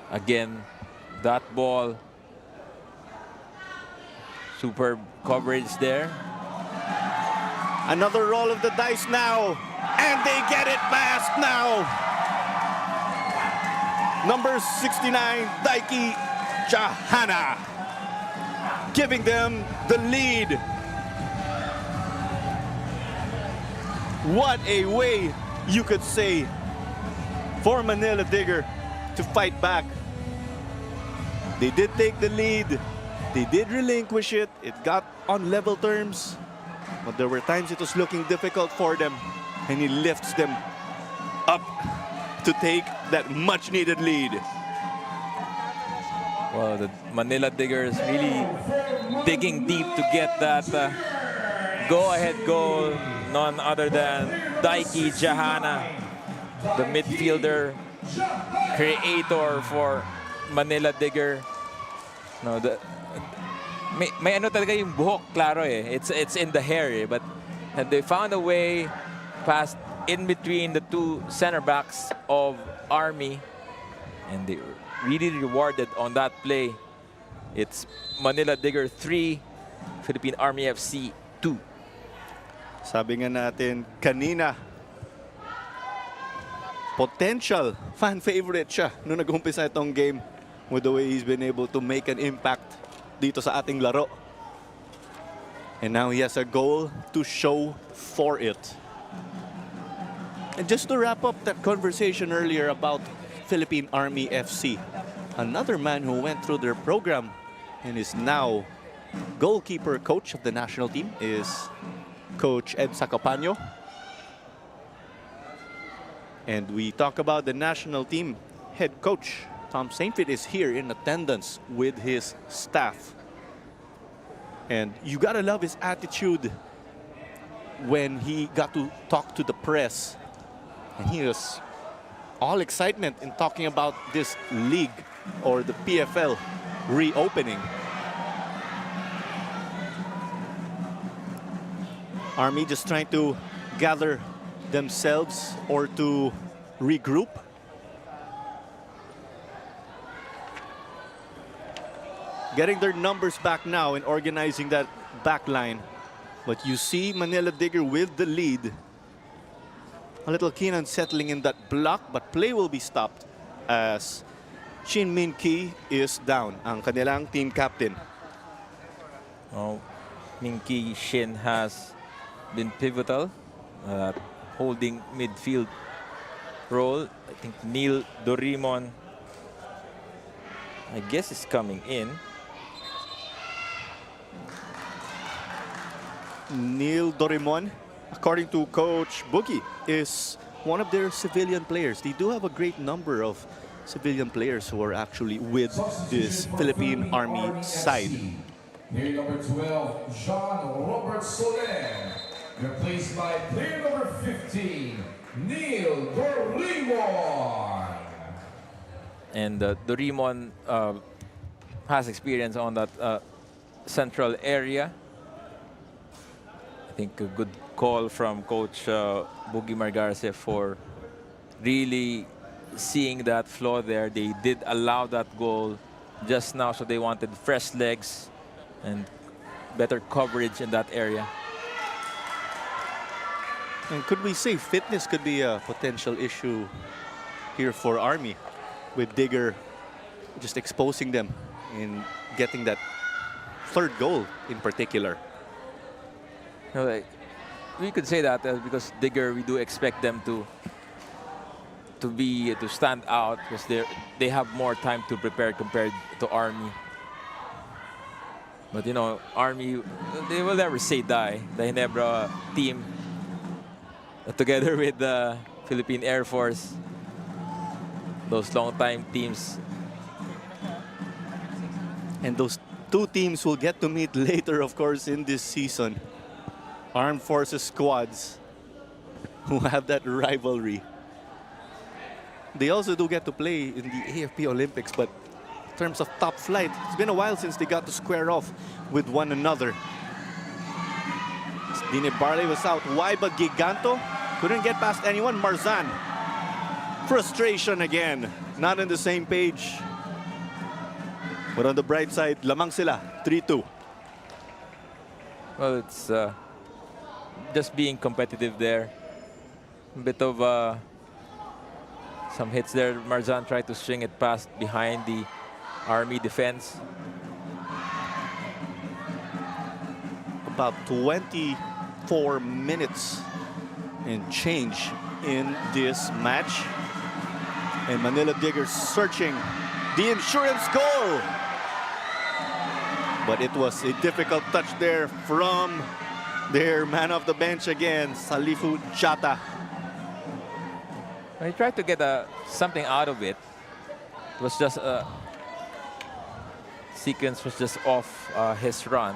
Again, that ball. Superb coverage there. Another roll of the dice now. And they get it past now. Number 69, Daiki Chahana, giving them the lead. What a way, you could say, for Manila Digger to fight back. They did take the lead. They did relinquish it. It got on level terms. But there were times it was looking difficult for them. And he lifts them up to take that much-needed lead. Well, the Manila Diggers really digging deep to get that go-ahead goal. None other than Daiki Jahana, the midfielder creator for Manila Digger. No, may ano talaga yung buhok, klaro eh. It's in the hair eh, but they found a way past in between the two center backs of Army, and they really rewarded on that play. It's Manila Digger 3, Philippine Army FC 2. Sabi nga natin kanina, potential fan favorite siya nung nag-umpisa itong game with the way he's been able to make an impact dito sa ating laro. And now he has a goal to show for it. And just to wrap up that conversation earlier about Philippine Army FC, another man who went through their program and is now goalkeeper coach of the national team is Coach Ed Sacopano. And we talk about the national team head coach. Tom Saintfiet is here in attendance with his staff. And you gotta love his attitude when he got to talk to the press. And he was all excitement in talking about this league or the PFL reopening. Army just trying to gather themselves or to regroup. Getting their numbers back now and organizing that back line. But you see Manila Digger with the lead. A little keen on settling in that block, but play will be stopped as Shin Min Ki is down, ang kanilang team captain. Oh, Min Ki Shin has been pivotal, holding midfield role. I think Neil Dorimon, I guess, is coming in. Neil Dorimon according to Coach Boogie, is one of their civilian players. They do have a great number of civilian players who are actually with this Philippine Army side. Player number 12, John Robert Soler. Replaced by player number 15, Neil Dorimon. And Dorimon has experience on that central area. I think a good call from Coach Boogie Margarce for really seeing that flaw there. They did allow that goal just now, so they wanted fresh legs and better coverage in that area. And could we say fitness could be a potential issue here for Army, with Digger just exposing them in getting that third goal in particular? You know, like, we could say that because Digger, we do expect them to stand out because they have more time to prepare compared to Army. But you know, Army, they will never say die. The Ginebra team, together with the Philippine Air Force, those long-time teams. And those two teams will get to meet later, of course, in this season. Armed Forces squads who have that rivalry. They also do get to play in the AFP Olympics, but in terms of top flight, it's been a while since they got to square off with one another. Dine Barley was out wide, but Giganto couldn't get past anyone. Marzan, frustration again, not on the same page. But on the bright side, lamang sila, 3-2. Well, it's just being competitive there. A bit of some hits there. Marzan tried to string it past behind the Army defense. About 24 minutes and change in this match. And Manila Diggers searching the insurance goal. But it was a difficult touch there from their man of the bench again, Salifu Chata. He tried to get something out of it. It was just sequence was just off his run.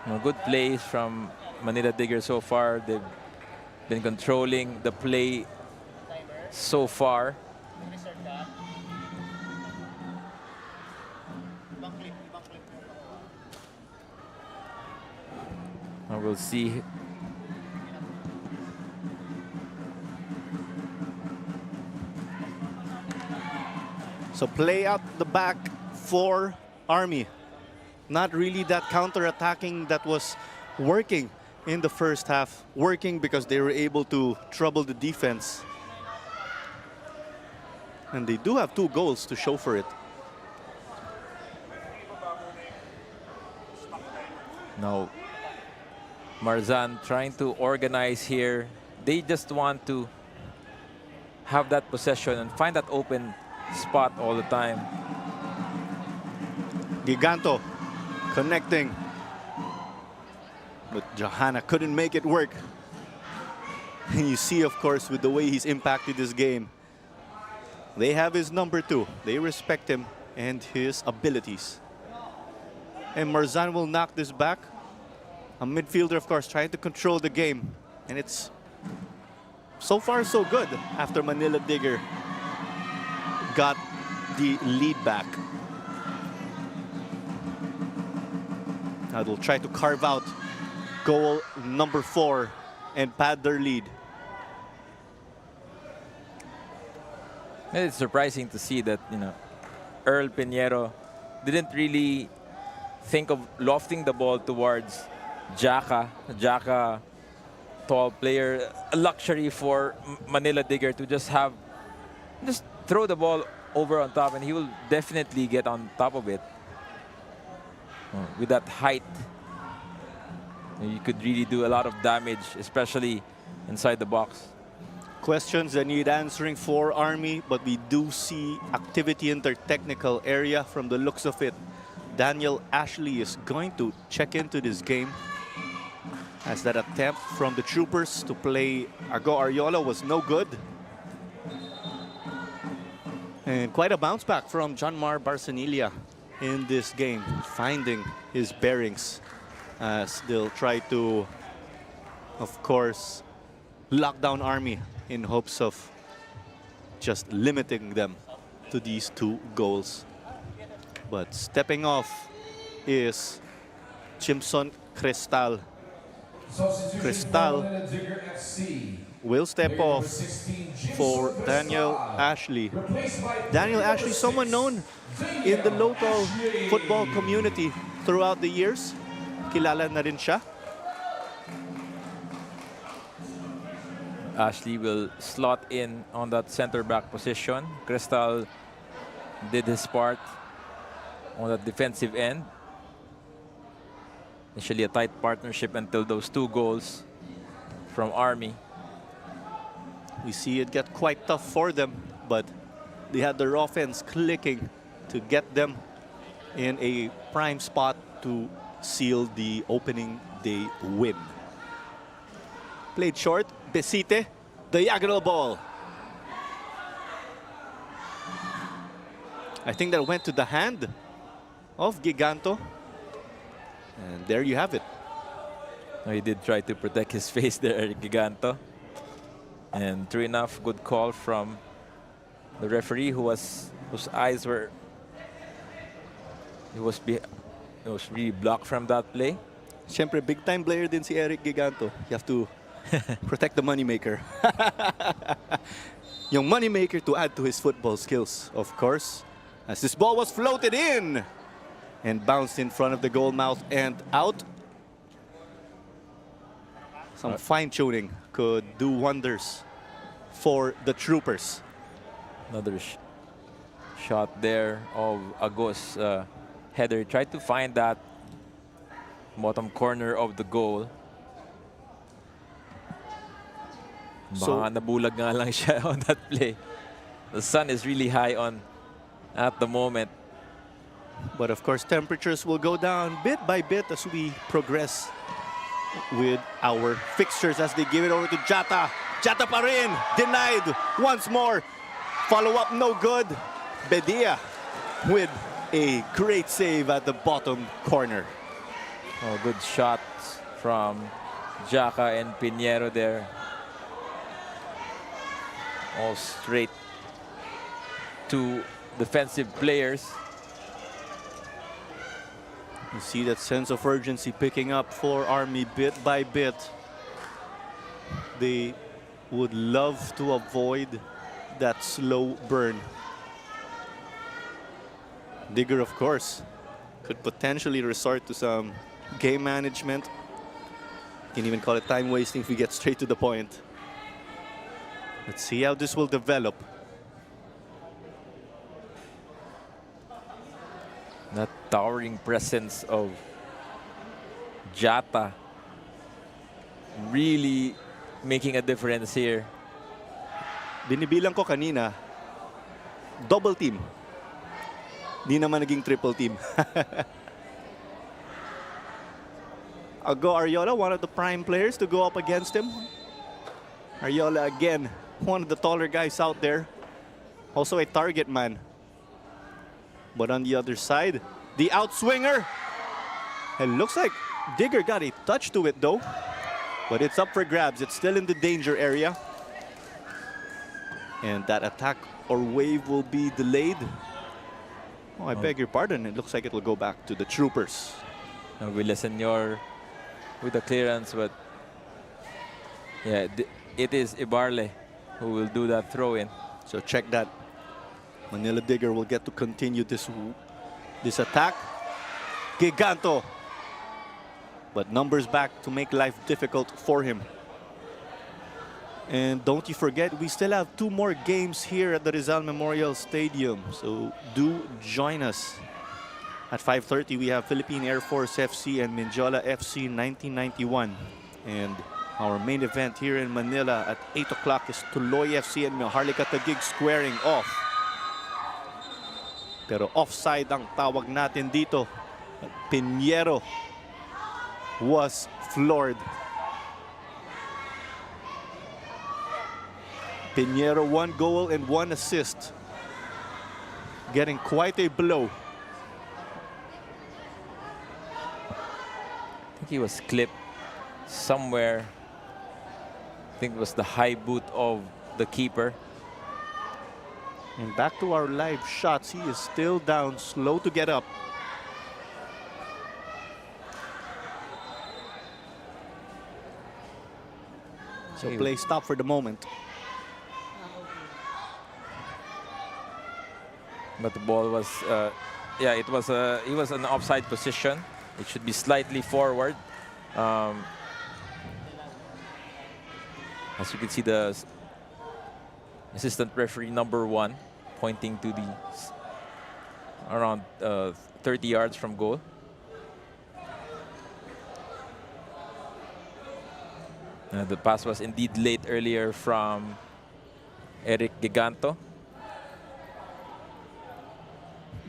You know, good plays from Manila Diggers so far. They've been controlling the play so far. And we'll see. So play out the back for Army. Not really that counter-attacking that was working in the first half. Working because they were able to trouble the defense. And they do have 2 goals to show for it. Now, Marzan trying to organize here. They just want to have that possession and find that open spot all the time. Giganto connecting. But Johanna couldn't make it work. And you see, of course, with the way he's impacted this game, they have his number 2. They respect him and his abilities. And Marzan will knock this back. A midfielder, of course, trying to control the game. And it's so far so good after Manila Digger got the lead back. Now they'll try to carve out goal number 4 and pad their lead. It's surprising to see that, you know, Earl Pinheiro didn't really think of lofting the ball towards Jaka. Jaka, tall player, a luxury for Manila Digger to just throw the ball over on top, and he will definitely get on top of it. With that height, you could really do a lot of damage, especially inside the box. Questions that need answering for Army, but we do see activity in their technical area from the looks of it. Daniel Ashley is going to check into this game as that attempt from the troopers to play Ago Ariola was no good. And quite a bounce back from Janmar Barsanilla in this game, finding his bearings as they'll try to, of course, lock down Army in hopes of just limiting them to these 2 goals. But stepping off is Chimson Cristal. Cristal will step off for Daniel Ashley. Daniel Ashley, someone known in the local football community throughout the years. Kilala na rin siya. Ashley will slot in on that center back position. Cristal did his part on that defensive end. Initially a tight partnership until those 2 goals from Army. We see it get quite tough for them, but they had their offense clicking to get them in a prime spot to seal the opening day win. Played short, Besite, diagonal ball. I think that went to the hand of Giganto. And there you have it. He did try to protect his face there, Giganto. And true enough, good call from the referee whose eyes were... He was really blocked from that play. Siyempre, big time player din si Eric Giganto. You have to protect the moneymaker. Yung moneymaker to add to his football skills, of course. As this ball was floated in and bounced in front of the goal mouth and out. Some fine-tuning could do wonders for the troopers. Another shot there of Agos header. Tried to find that bottom corner of the goal. Baka nabulag nga lang siya on that play. The sun is really high on at the moment. But of course, temperatures will go down bit by bit as we progress with our fixtures as they give it over to Jata. Jata pa rin, denied once more. Follow-up no good. Bedia with a great save at the bottom corner. Oh, good shots from Jaka and Pinheiro there. All straight to defensive players. You see that sense of urgency picking up for Army bit by bit. They would love to avoid that slow burn. Digger, of course, could potentially resort to some game management. Can even call it time wasting if we get straight to the point. Let's see how this will develop. That towering presence of Jata really making a difference here. Binibilang ko kanina, double team. Di naman naging triple team. Ago Ariola, one of the prime players to go up against him. Ariola again, one of the taller guys out there. Also a target man. But on the other side, the outswinger. It looks like Digger got a touch to it though. But it's up for grabs. It's still in the danger area. And that attack or wave will be delayed. Oh, I beg your pardon. It looks like it will go back to the troopers. Villasenor with the clearance, but yeah, it is Ibarle who will do that throw in. So check that. Manila Digger will get to continue this attack. Giganto. But numbers back to make life difficult for him. And don't you forget, we still have 2 more games here at the Rizal Memorial Stadium. So do join us. At 5:30, we have Philippine Air Force FC and Mindiola FC 1991. And our main event here in Manila at 8 o'clock is Tuloy FC and Maharlika Taguig squaring off. Pero offside ang tawag natin dito. Pinheiro was floored Pinheiro, 1 goal and 1 assist. Getting quite a blow. I think he was clipped somewhere. I think it was the high boot of the keeper. And back to our live shots. He is still down, slow to get up. So play stop for the moment. But the ball was, yeah, it was he was an offside position. It should be slightly forward. As you can see, the assistant referee number 1 pointing to the around 30 yards from goal. The pass was indeed late earlier from Eric Giganto.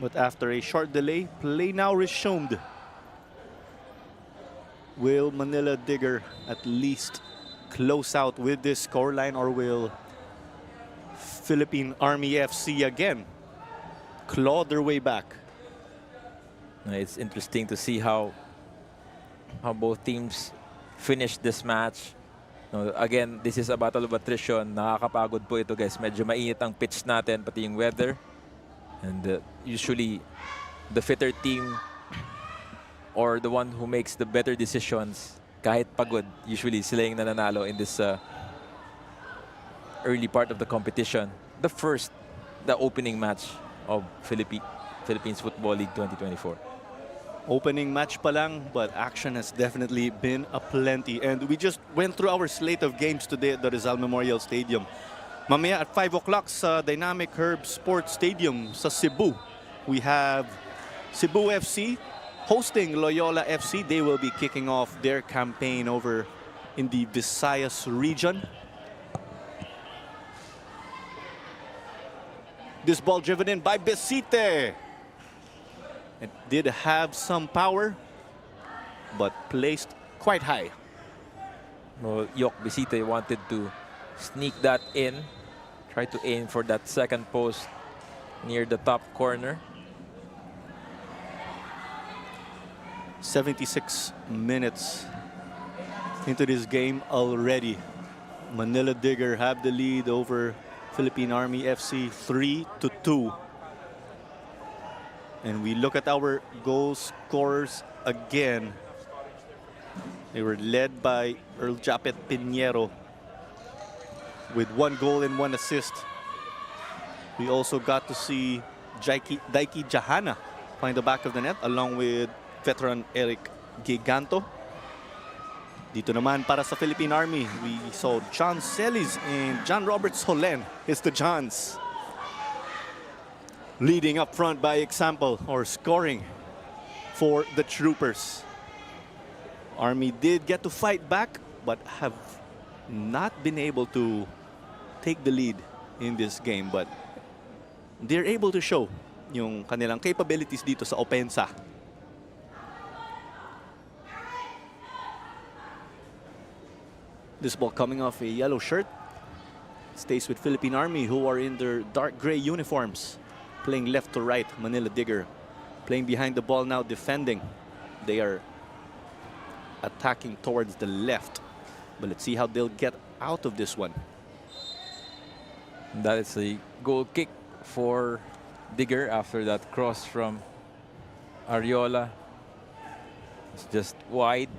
But after a short delay, play now resumed. Will Manila Digger at least close out with this scoreline, or will Philippine Army FC again claw their way back? It's interesting to see how both teams finish this match. Again, this is a battle of attrition. Nakakapagod po ito, guys. Medyo mainit ang pitch natin, pati yung weather. And usually, the fitter team or the one who makes the better decisions, kahit pagod, usually sila yung nananalo in this early part of the competition. The opening match of Philippines Football League 2024. Opening match pa lang, but action has definitely been aplenty. And we just went through our slate of games today at the Rizal Memorial Stadium. Mamaya at 5 o'clock sa Dynamic Herb Sports Stadium sa Cebu, we have Cebu FC hosting Loyola FC. They will be kicking off their campaign over in the Visayas region. This ball driven in by Besite. It did have some power, but placed quite high. Well, Yok Besite wanted to sneak that in, try to aim for that second post near the top corner. 76 minutes into this game already. Manila Digger have the lead over Philippine Army FC 3-2. And we look at our goal scorers again. They were led by Earl Japet Pinheiro with 1 goal and 1 assist. We also got to see Daiki Jahana find the back of the net along with veteran Eric Giganto. Dito naman para sa Philippine Army, we saw John Celis and John Robert Solen. It's the Johns leading up front by example, or scoring for the Troopers. Army did get to fight back, but have not been able to take the lead in this game. But they're able to show yung kanilang capabilities dito sa opensa. This ball coming off a yellow shirt. Stays with Philippine Army, who are in their dark gray uniforms. Playing left to right, Manila Digger. Playing behind the ball now, defending. They are attacking towards the left. But let's see how they'll get out of this one. That is a goal kick for Digger after that cross from Ariola. It's just wide.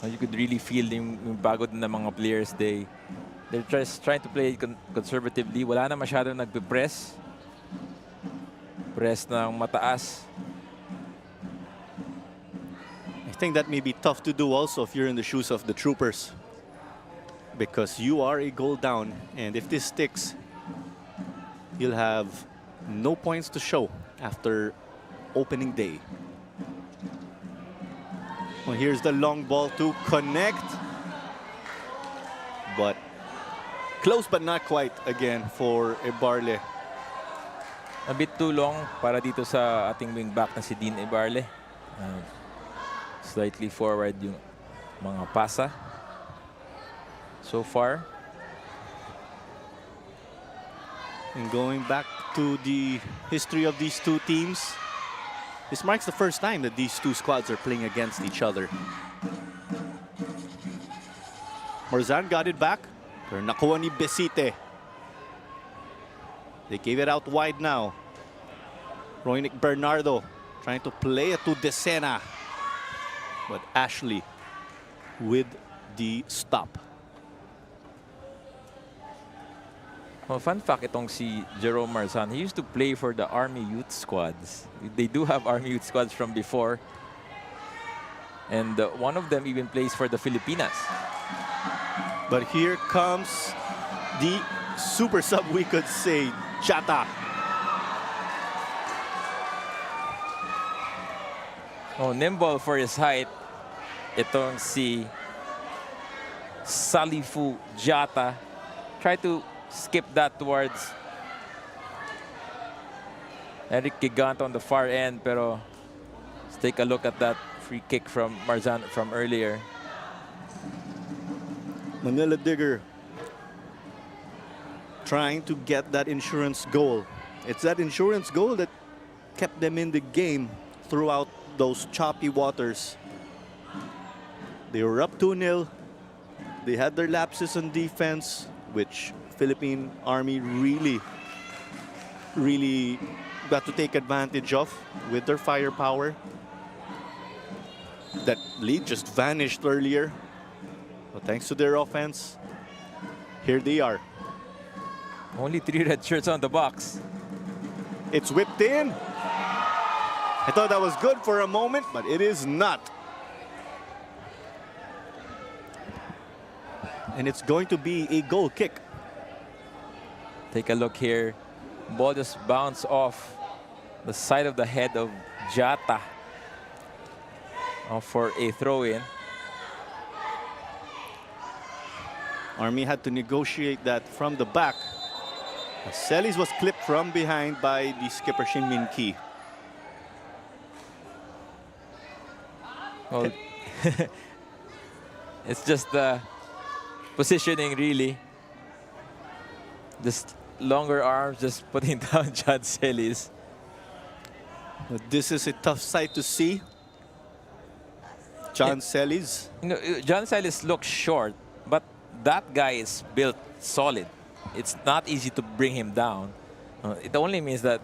You could really feel yung pagod na mga players. They're just trying to play conservatively. Wala na masyadong nagpe-press. Press ng mataas. I think that may be tough to do also if you're in the shoes of the Troopers, because you are a goal down, and if this sticks, you'll have no points to show after opening day. Well, here's the long ball to connect, but close but not quite again for Ibarle. A bit too long para dito sa ating wingback na si Dean Ibarle. Slightly forward yung mga pasa. so far. And going back to the history of these two teams, this marks the first time that these two squads are playing against each other. Marzan got it back. Pero nakuha ni Besite. They gave it out wide now. Roinic Bernardo trying to play it to Decena. But Ashley with the stop. Well, fun fact itong si Jerome Marzan, he used to play for the Army Youth Squads. They do have Army Youth Squads from before. And one of them even plays for the Filipinas. But here comes the super sub, we could say, Chata. Oh, nimble for his height. Itong si Salifu Jata. Try to skip that towards Eric Gigant on the far end, pero let's take a look at that free kick from Marzan from earlier. Manila Digger trying to get that insurance goal. It's that insurance goal that kept them in the game throughout those choppy waters. They were up 2-0. They had their lapses on defense, which Philippine Army really got to take advantage of with their firepower. That lead just vanished earlier. But thanks to their offense, here they are. Only 3 red shirts on the box. It's whipped in. I thought that was good for a moment, but it is not. And it's going to be a goal kick. Take a look here. Ball just bounced off the side of the head of Jata for a throw-in. Army had to negotiate that from the back. Celis was clipped from behind by the skipper Shin Min Ki. Well, it's just the positioning, really. Just longer arms, just putting down John Celis. But this is a tough sight to see. John Celis. You know, John Celis looks short, but that guy is built solid. It's not easy to bring him down. It only means that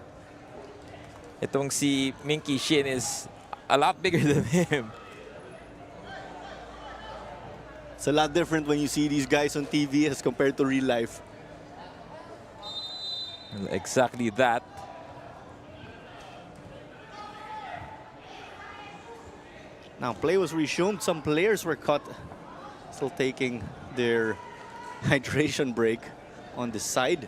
itong si Minky Shin is a lot bigger than him. It's a lot different when you see these guys on TV as compared to real life. Exactly that. Now, play was resumed. Some players were caught still taking their hydration break on the side.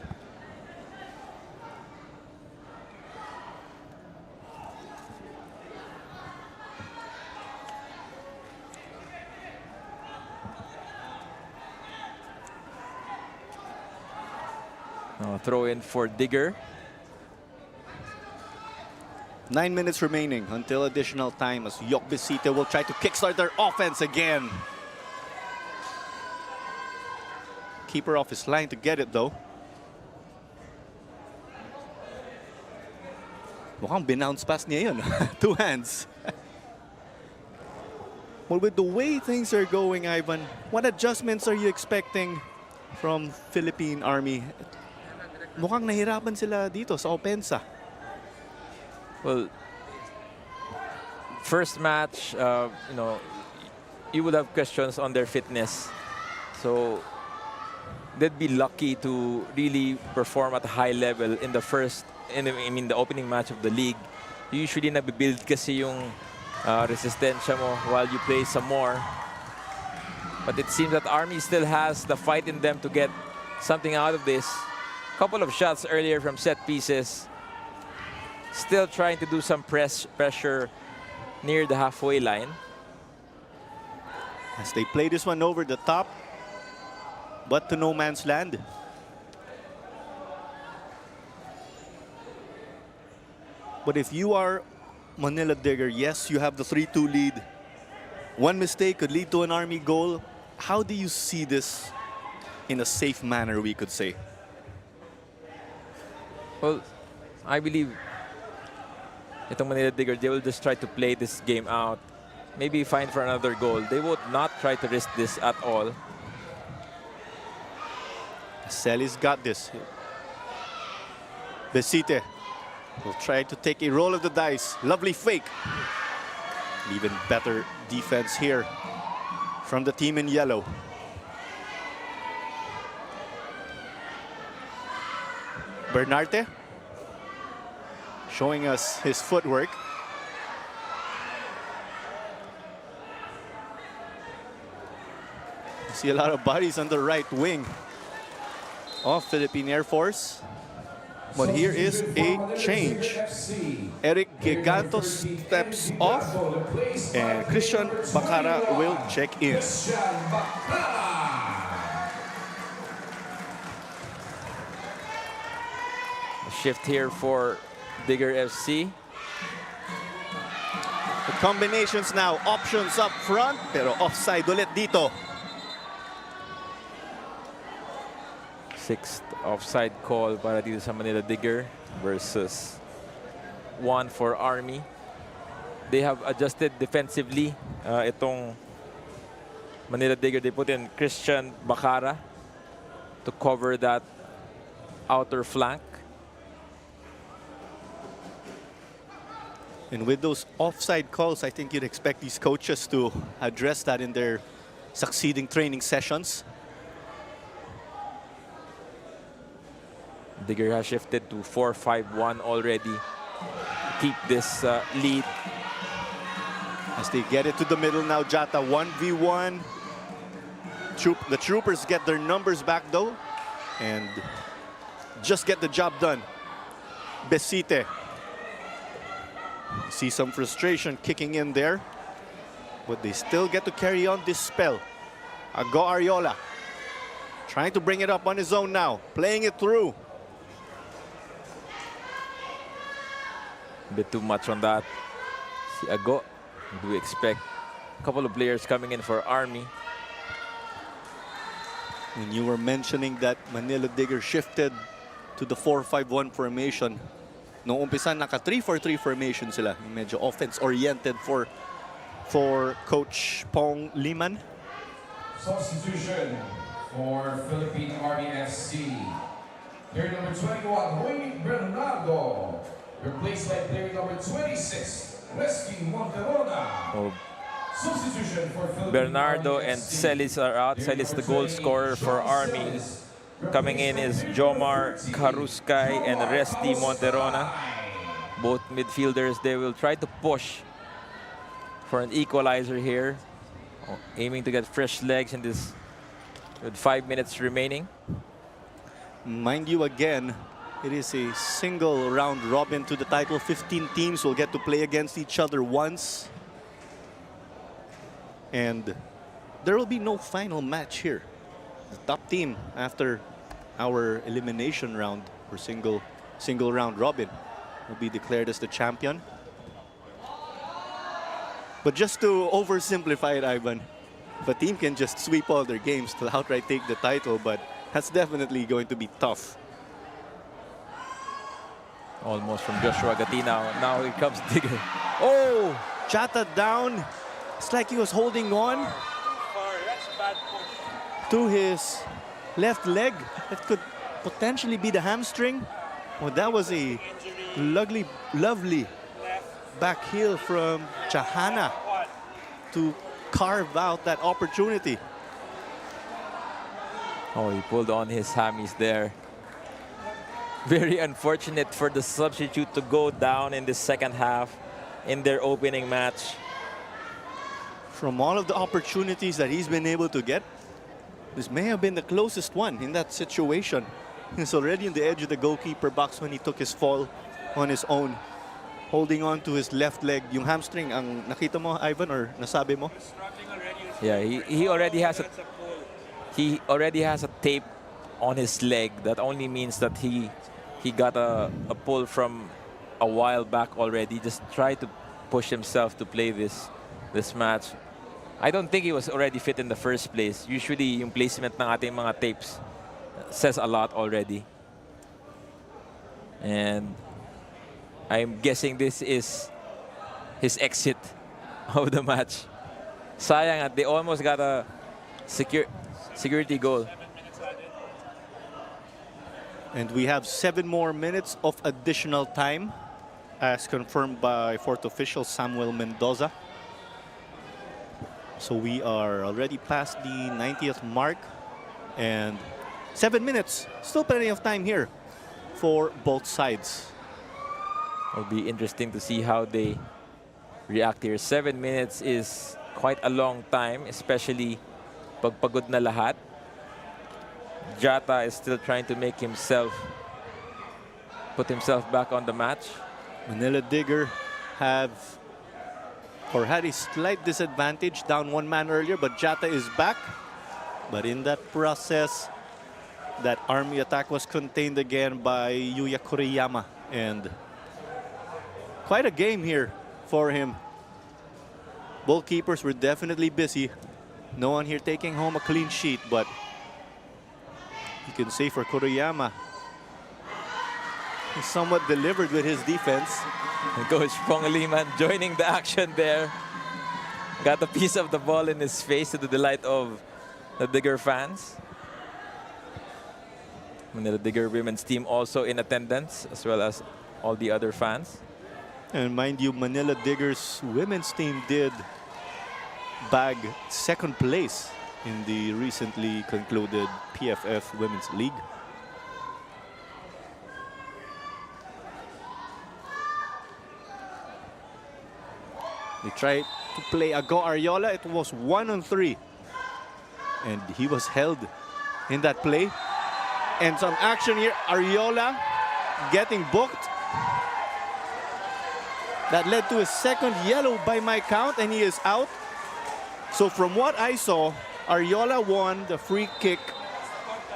Now, throw in for Digger. 9 minutes remaining until additional time as Yok Besite will try to kickstart their offense again. Keeper off his line to get it though. Mukhang binounce pass niya yun. 2 hands. Well, with the way things are going, Ivan, what adjustments are you expecting from Philippine Army? Mukhang nahirapan sila dito sa opensa. Well, first match, you know, you would have questions on their fitness. So they'd be lucky to really perform at a high level in the first, the opening match of the league. Usually nabibuild kasi yung resistensya mo while you play some more. But it seems that Army still has the fight in them to get something out of this. Couple of shots earlier from set pieces. Still trying to do some pressure near the halfway line. As they play this one over the top, but to no man's land. But if you are Manila Digger, yes, you have the 3-2 lead. One mistake could lead to an Army goal. How do you see this in a safe manner, we could say. Well, I believe itong Manila Digger, they will just try to play this game out. Maybe find for another goal. They would not try to risk this at all. Celis got this. Besite will try to take a roll of the dice. Lovely fake. Even better defense here from the team in yellow. Bernarte showing us his footwork. You see a lot of bodies on the right wing of Philippine Air Force. But here is a change. Eric Giganto steps off and Christian Bacara will check in. Shift here for Digger FC. The combinations now, options up front, pero offside ulit dito. Sixth offside call para dito sa Manila Digger versus 1 for Army. They have adjusted defensively. Itong Manila Digger, they put in Christian Bacara to cover that outer flank. And with those offside calls, I think you'd expect these coaches to address that in their succeeding training sessions. Digger has shifted to 4-5-1 already to keep this lead. As they get it to the middle now, Jata 1v1. The Troopers get their numbers back though and just get the job done. Besite. See some frustration kicking in there, but they still get to carry on this spell. Ago Ariola trying to bring it up on his own now, playing it through. A bit too much on that. Si Ago, do expect a couple of players coming in for Army. When you were mentioning that Manila Digger shifted to the 4-5-1 formation, noong umpisa naka 3-4-3 formation sila. Medyo offense-oriented for Coach Pong Liman. Substitution for Philippine Army FC. Player number 21, Roy Bernardo. Replaced by player number 26, Rescue Monterona. Oh, Substitution for Philippine Bernardo Army and FC. Celis are out. Celis the goal scorer for Army. Coming in is Jomar Karuskay and Resti Monterona. Both midfielders, they will try to push for an equalizer here. Aiming to get fresh legs in this with 5 minutes remaining. Mind you, again, it is a single round robin to the title. 15 teams will get to play against each other once. And there will be no final match here. The top team after our elimination round or single round robin will be declared as the champion. But just to oversimplify it, Ivan, if a team can just sweep all their games to outright take the title, but that's definitely going to be tough. Almost from Joshua Gatina. Now here comes Digger. Oh! Chata down. It's like he was holding on to his left leg. That could potentially be the hamstring. Well, that was a lovely back heel from Chahana to carve out that opportunity. Oh, he pulled on his hammies there. Very unfortunate for the substitute to go down in the second half in their opening match. From all of the opportunities that he's been able to get, this may have been the closest one in that situation. He's already on the edge of the goalkeeper box when he took his fall on his own. Holding on to his left leg. Yung hamstring, ang nakita mo, Ivan, or nasabi mo? Yeah, he already has a tape on his leg. That only means that he got a pull from a while back already. Just try to push himself to play this match. I don't think he was already fit in the first place. Usually, yung placement ng ating mga tapes says a lot already. And I'm guessing this is his exit of the match. Sayang at they almost got a security goal. And we have 7 more minutes of additional time, as confirmed by fourth official Samuel Mendoza. So we are already past the 90th mark, and 7 minutes, still plenty of time here for both sides. It'll be interesting to see how they react here. 7 minutes is quite a long time, especially pag pagod na lahat. Jata is still trying to make himself, put himself back on the match. Manila Digger had a slight disadvantage, down 1 man earlier, but Jata is back. But in that process, that Army attack was contained again by Yuya Kuriyama, and quite a game here for him. Both keepers were definitely busy. No one here taking home a clean sheet, but you can say for Kuriyama, he somewhat delivered with his defense. And Coach Pongaliman joining the action there. Got a piece of the ball in his face to the delight of the Digger fans. Manila Digger women's team also in attendance, as well as all the other fans. And mind you, Manila Diggers women's team did bag 2nd place in the recently concluded PFF Women's League. They tried to play Ago Ariola. It was 1-on-3. And he was held in that play. And some action here. Ariola getting booked. That led to his 2nd yellow by my count, and he is out. So from what I saw, Ariola won the free kick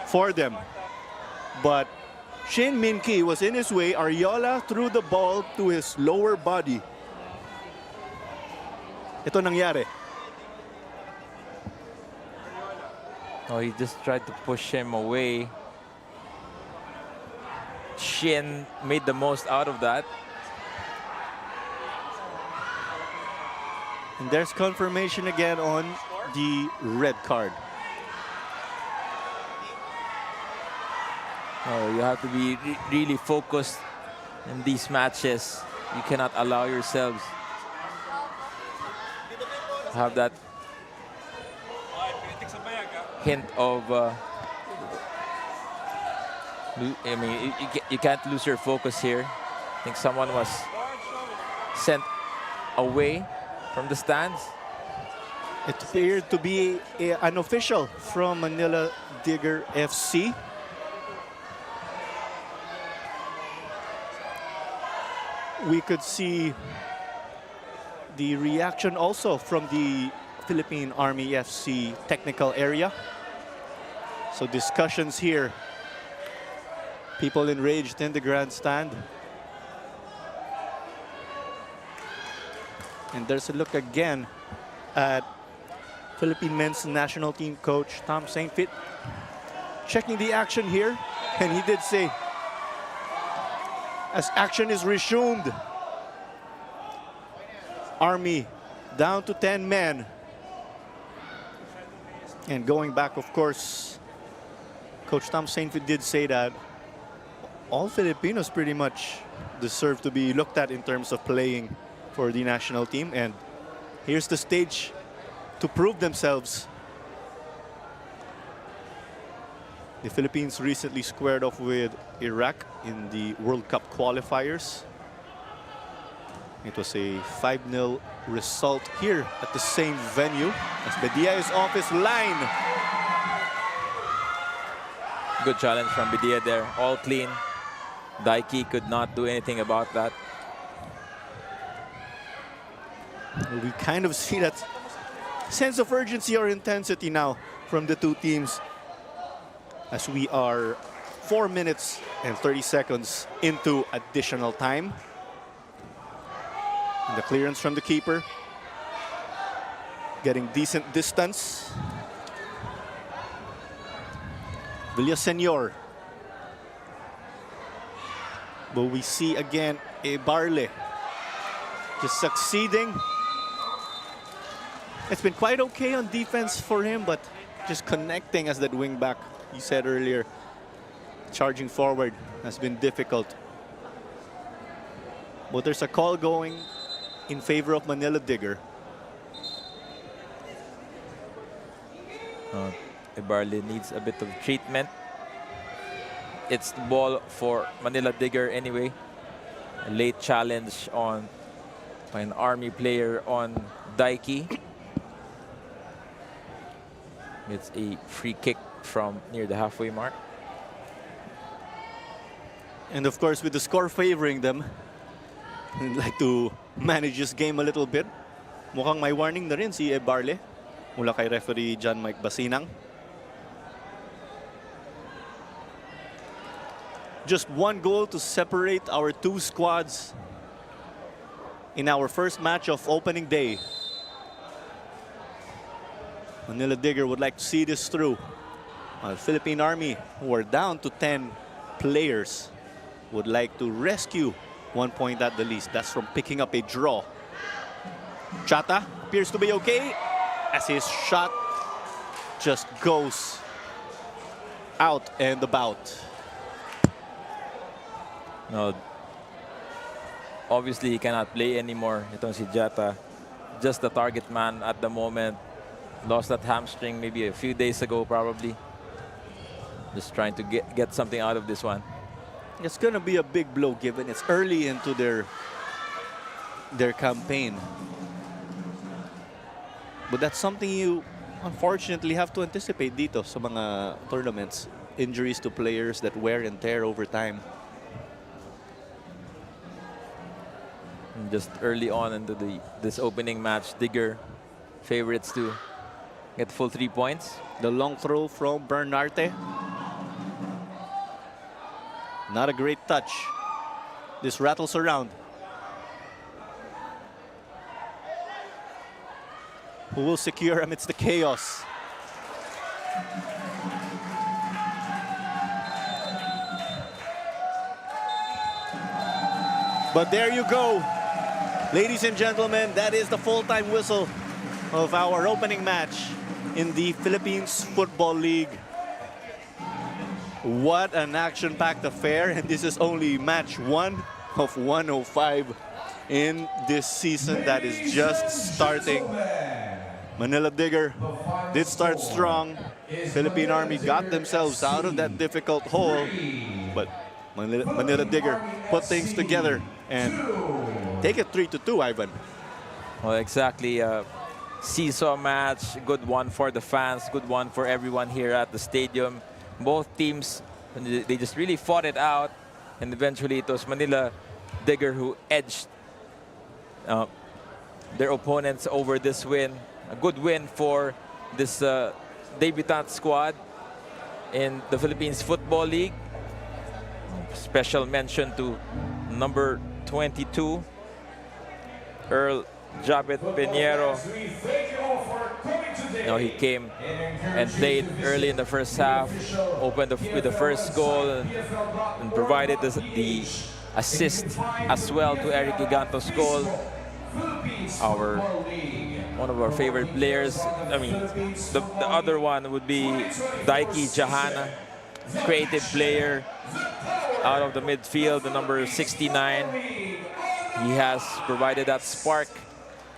for them. But Shin Min-ki was in his way. Ariola threw the ball to his lower body. Ito nangyari. Oh, he just tried to push him away. Shin made the most out of that. And there's confirmation again on the red card. Oh, you have to be really focused in these matches. You cannot allow yourselves to have that hint of I mean, you can't lose your focus here. I think someone was sent away from the stands. It appeared to be an official from Manila Digger FC. We could see the reaction also from the Philippine Army FC technical area. So discussions here. People enraged in the grandstand. And there's a look again at Philippine men's national team coach Tom Saintfit checking the action here. And he did say, as action is resumed, Army down to 10 men. And going back, of course, Coach Tom Saintfit did say that all Filipinos pretty much deserve to be looked at in terms of playing for the national team. And here's the stage to prove themselves. The Philippines recently squared off with Iraq in the World Cup qualifiers. It was a 5-0 result here at the same venue as Bedia is off his line. Good challenge from Bedia there, all clean. Daiki could not do anything about that. We kind of see that sense of urgency or intensity now from the two teams as we are 4 minutes and 30 seconds into additional time. And the clearance from the keeper. getting decent distance. Villaseñor. But we see again a Barle just succeeding. It's been quite okay on defense for him, but just connecting as that wing back, you said earlier, charging forward has been difficult. But there's a call going in favor of Manila Digger. Ibarli needs a bit of treatment. It's the ball for Manila Digger anyway. A late challenge on by an Army player on Daiki. It's a free kick from near the halfway mark. And of course, with the score favoring them, I'd like to manage this game a little bit. Mukhang may warning na rin si Barle mula kay referee John Mike Basinang. Just one goal to separate our two squads in our first match of opening day. Manila Digger would like to see this through. Philippine Army, who are down to 10 players, would like to rescue 1 point at the least. That's from picking up a draw. Chata appears to be okay as his shot just goes out and about. No, obviously he cannot play anymore. Itong si Jata, just the target man at the moment. Lost that hamstring maybe a few days ago probably. Just trying to get something out of this one. It's gonna be a big blow given it's early into their campaign. But that's something you unfortunately have to anticipate dito sa mga tournaments. Injuries to players that wear and tear over time. And just early on into this opening match, Digger favorites to get full 3 points. The long throw from Bernarte. Not a great touch. This rattles around. Who will secure amidst the chaos? But there you go. Ladies and gentlemen, that is the full-time whistle of our opening match in the Philippines Football League. What an action-packed affair, and this is only match 1 of 105 in this season that is just starting. Manila Digger did start strong. Philippine Army got themselves out of that difficult hole, but Manila Digger put things together and take it 3-2, Ivan. Well, exactly. Seesaw match, good one for the fans, good one for everyone here at the stadium. Both teams, they just really fought it out, and eventually it was Manila Digger who edged their opponents over this win. A good win for this debutant squad in the Philippines Football League. Special mention to number 22, Earl Jabet Pinheiro. You know, he came and played early in the first half, opened with the first goal, and provided the assist as well to Eric Giganto's goal. One of our favorite players. I mean, the other one would be Daiki Jahana, creative player out of the midfield, the number 69. He has provided that spark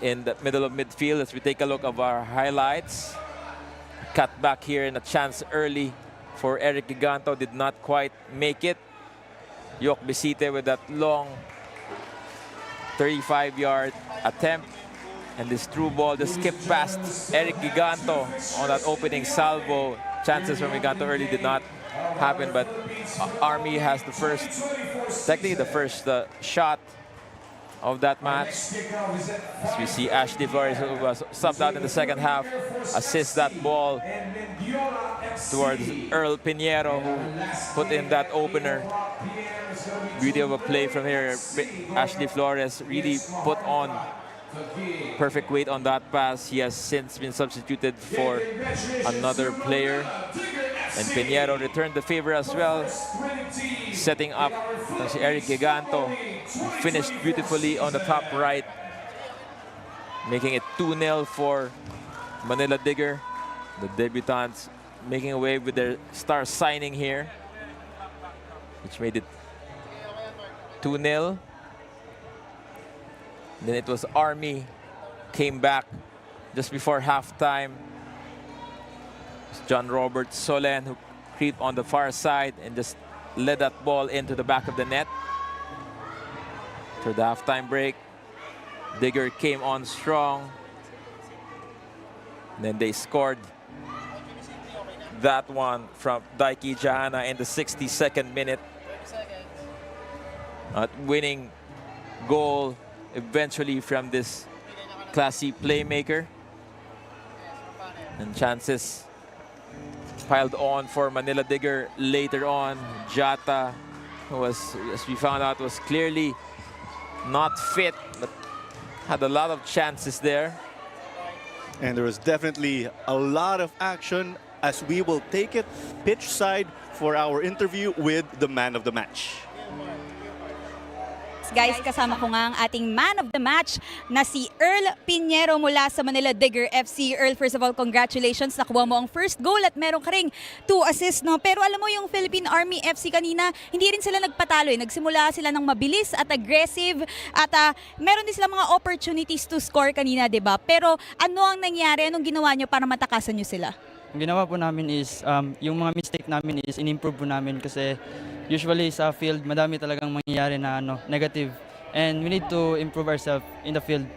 in the middle of midfield. As we take a look of our highlights. Cut back here and a chance early for Eric Giganto, did not quite make it. Yok Bisite with that long 35-yard attempt. And this through ball, the skip past Eric Giganto on that opening salvo. Chances from Giganto early did not happen, but Army has the first, technically the first shot of that match. As we see Ashley Flores, who was subbed out in the second half, assists that ball towards Earl Pinheiro, who put in that opener. Beauty of a play from here. Ashley Flores really put on perfect weight on that pass. He has since been substituted for another player. And Pinheiro returned the favor as well, setting up si Eric Giganto. Finished beautifully on the top right, making it 2-0 for Manila Digger. The debutants making away with their star signing here, which made it 2-0. Then it was Army came back just before halftime. It's John Robert Solen who creeped on the far side and just led that ball into the back of the net. For the halftime break, Digger came on strong. Then they scored that one from Daiki Jahana in the 62nd minute. Winning goal eventually from this classy playmaker. And chances piled on for Manila Digger later on. Jata, who was, as we found out, was clearly not fit, but had a lot of chances there. And there was definitely a lot of action as we will take it pitch side for our interview with the man of the match. Guys, kasama ko nga ang ating man of the match na si Earl Pinheiro mula sa Manila Digger FC. Earl, first of all, congratulations. Nakuha mo ang first goal at meron ka ring 2 assists, no? Pero alam mo yung Philippine Army FC kanina, hindi rin sila nagpatalo. Nagsimula sila ng mabilis at aggressive at meron din sila mga opportunities to score kanina, di ba? Pero ano ang nangyari? Anong ginawa nyo para matakasan nyo sila? Ang ginawa po namin is, yung mga mistake namin is in-improve po namin kasi usually sa field, madami talagang mangyayari na negative. And we need to improve ourselves in the field.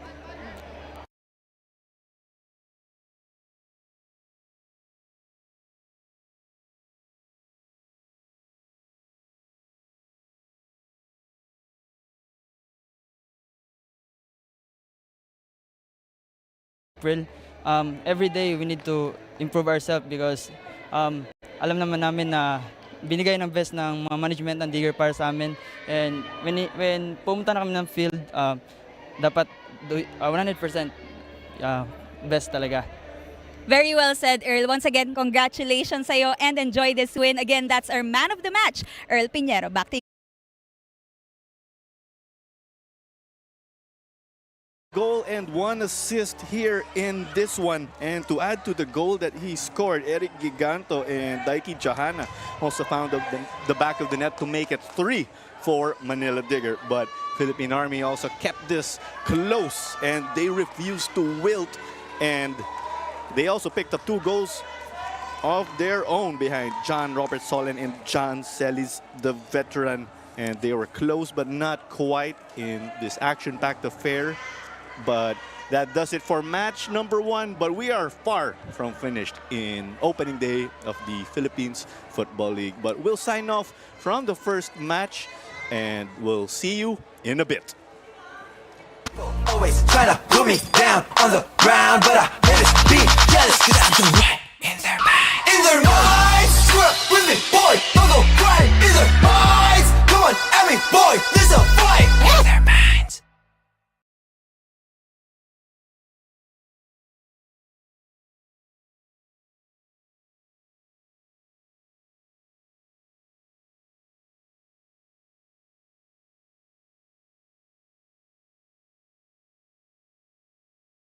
Every day we need to improve ourselves because alam naman namin na binigay ng best ng mga management ng Digger para sa amin. And when pumunta na kami ng field, dapat 100% best talaga. Very well said, Earl. Once again, congratulations sa'yo and enjoy this win. Again, that's our man of the match, Earl Pinheiro. Back to you. Goal and 1 assist here in this one. And to add to the goal that he scored, Eric Giganto and Daiki Jahana also found the back of the net to make it 3 for Manila Digger. But Philippine Army also kept this close and they refused to wilt. And they also picked up 2 goals of their own behind John Robert Solen and John Celis, the veteran. And they were close but not quite in this action-packed affair. But that does it for match number 1. But we are far from finished in opening day of the Philippines Football League. But we'll sign off from the first match and we'll see you in a bit. Always trying to put me down on the ground, but I never be jealous, cause I'm the rat in their mind. In their mind!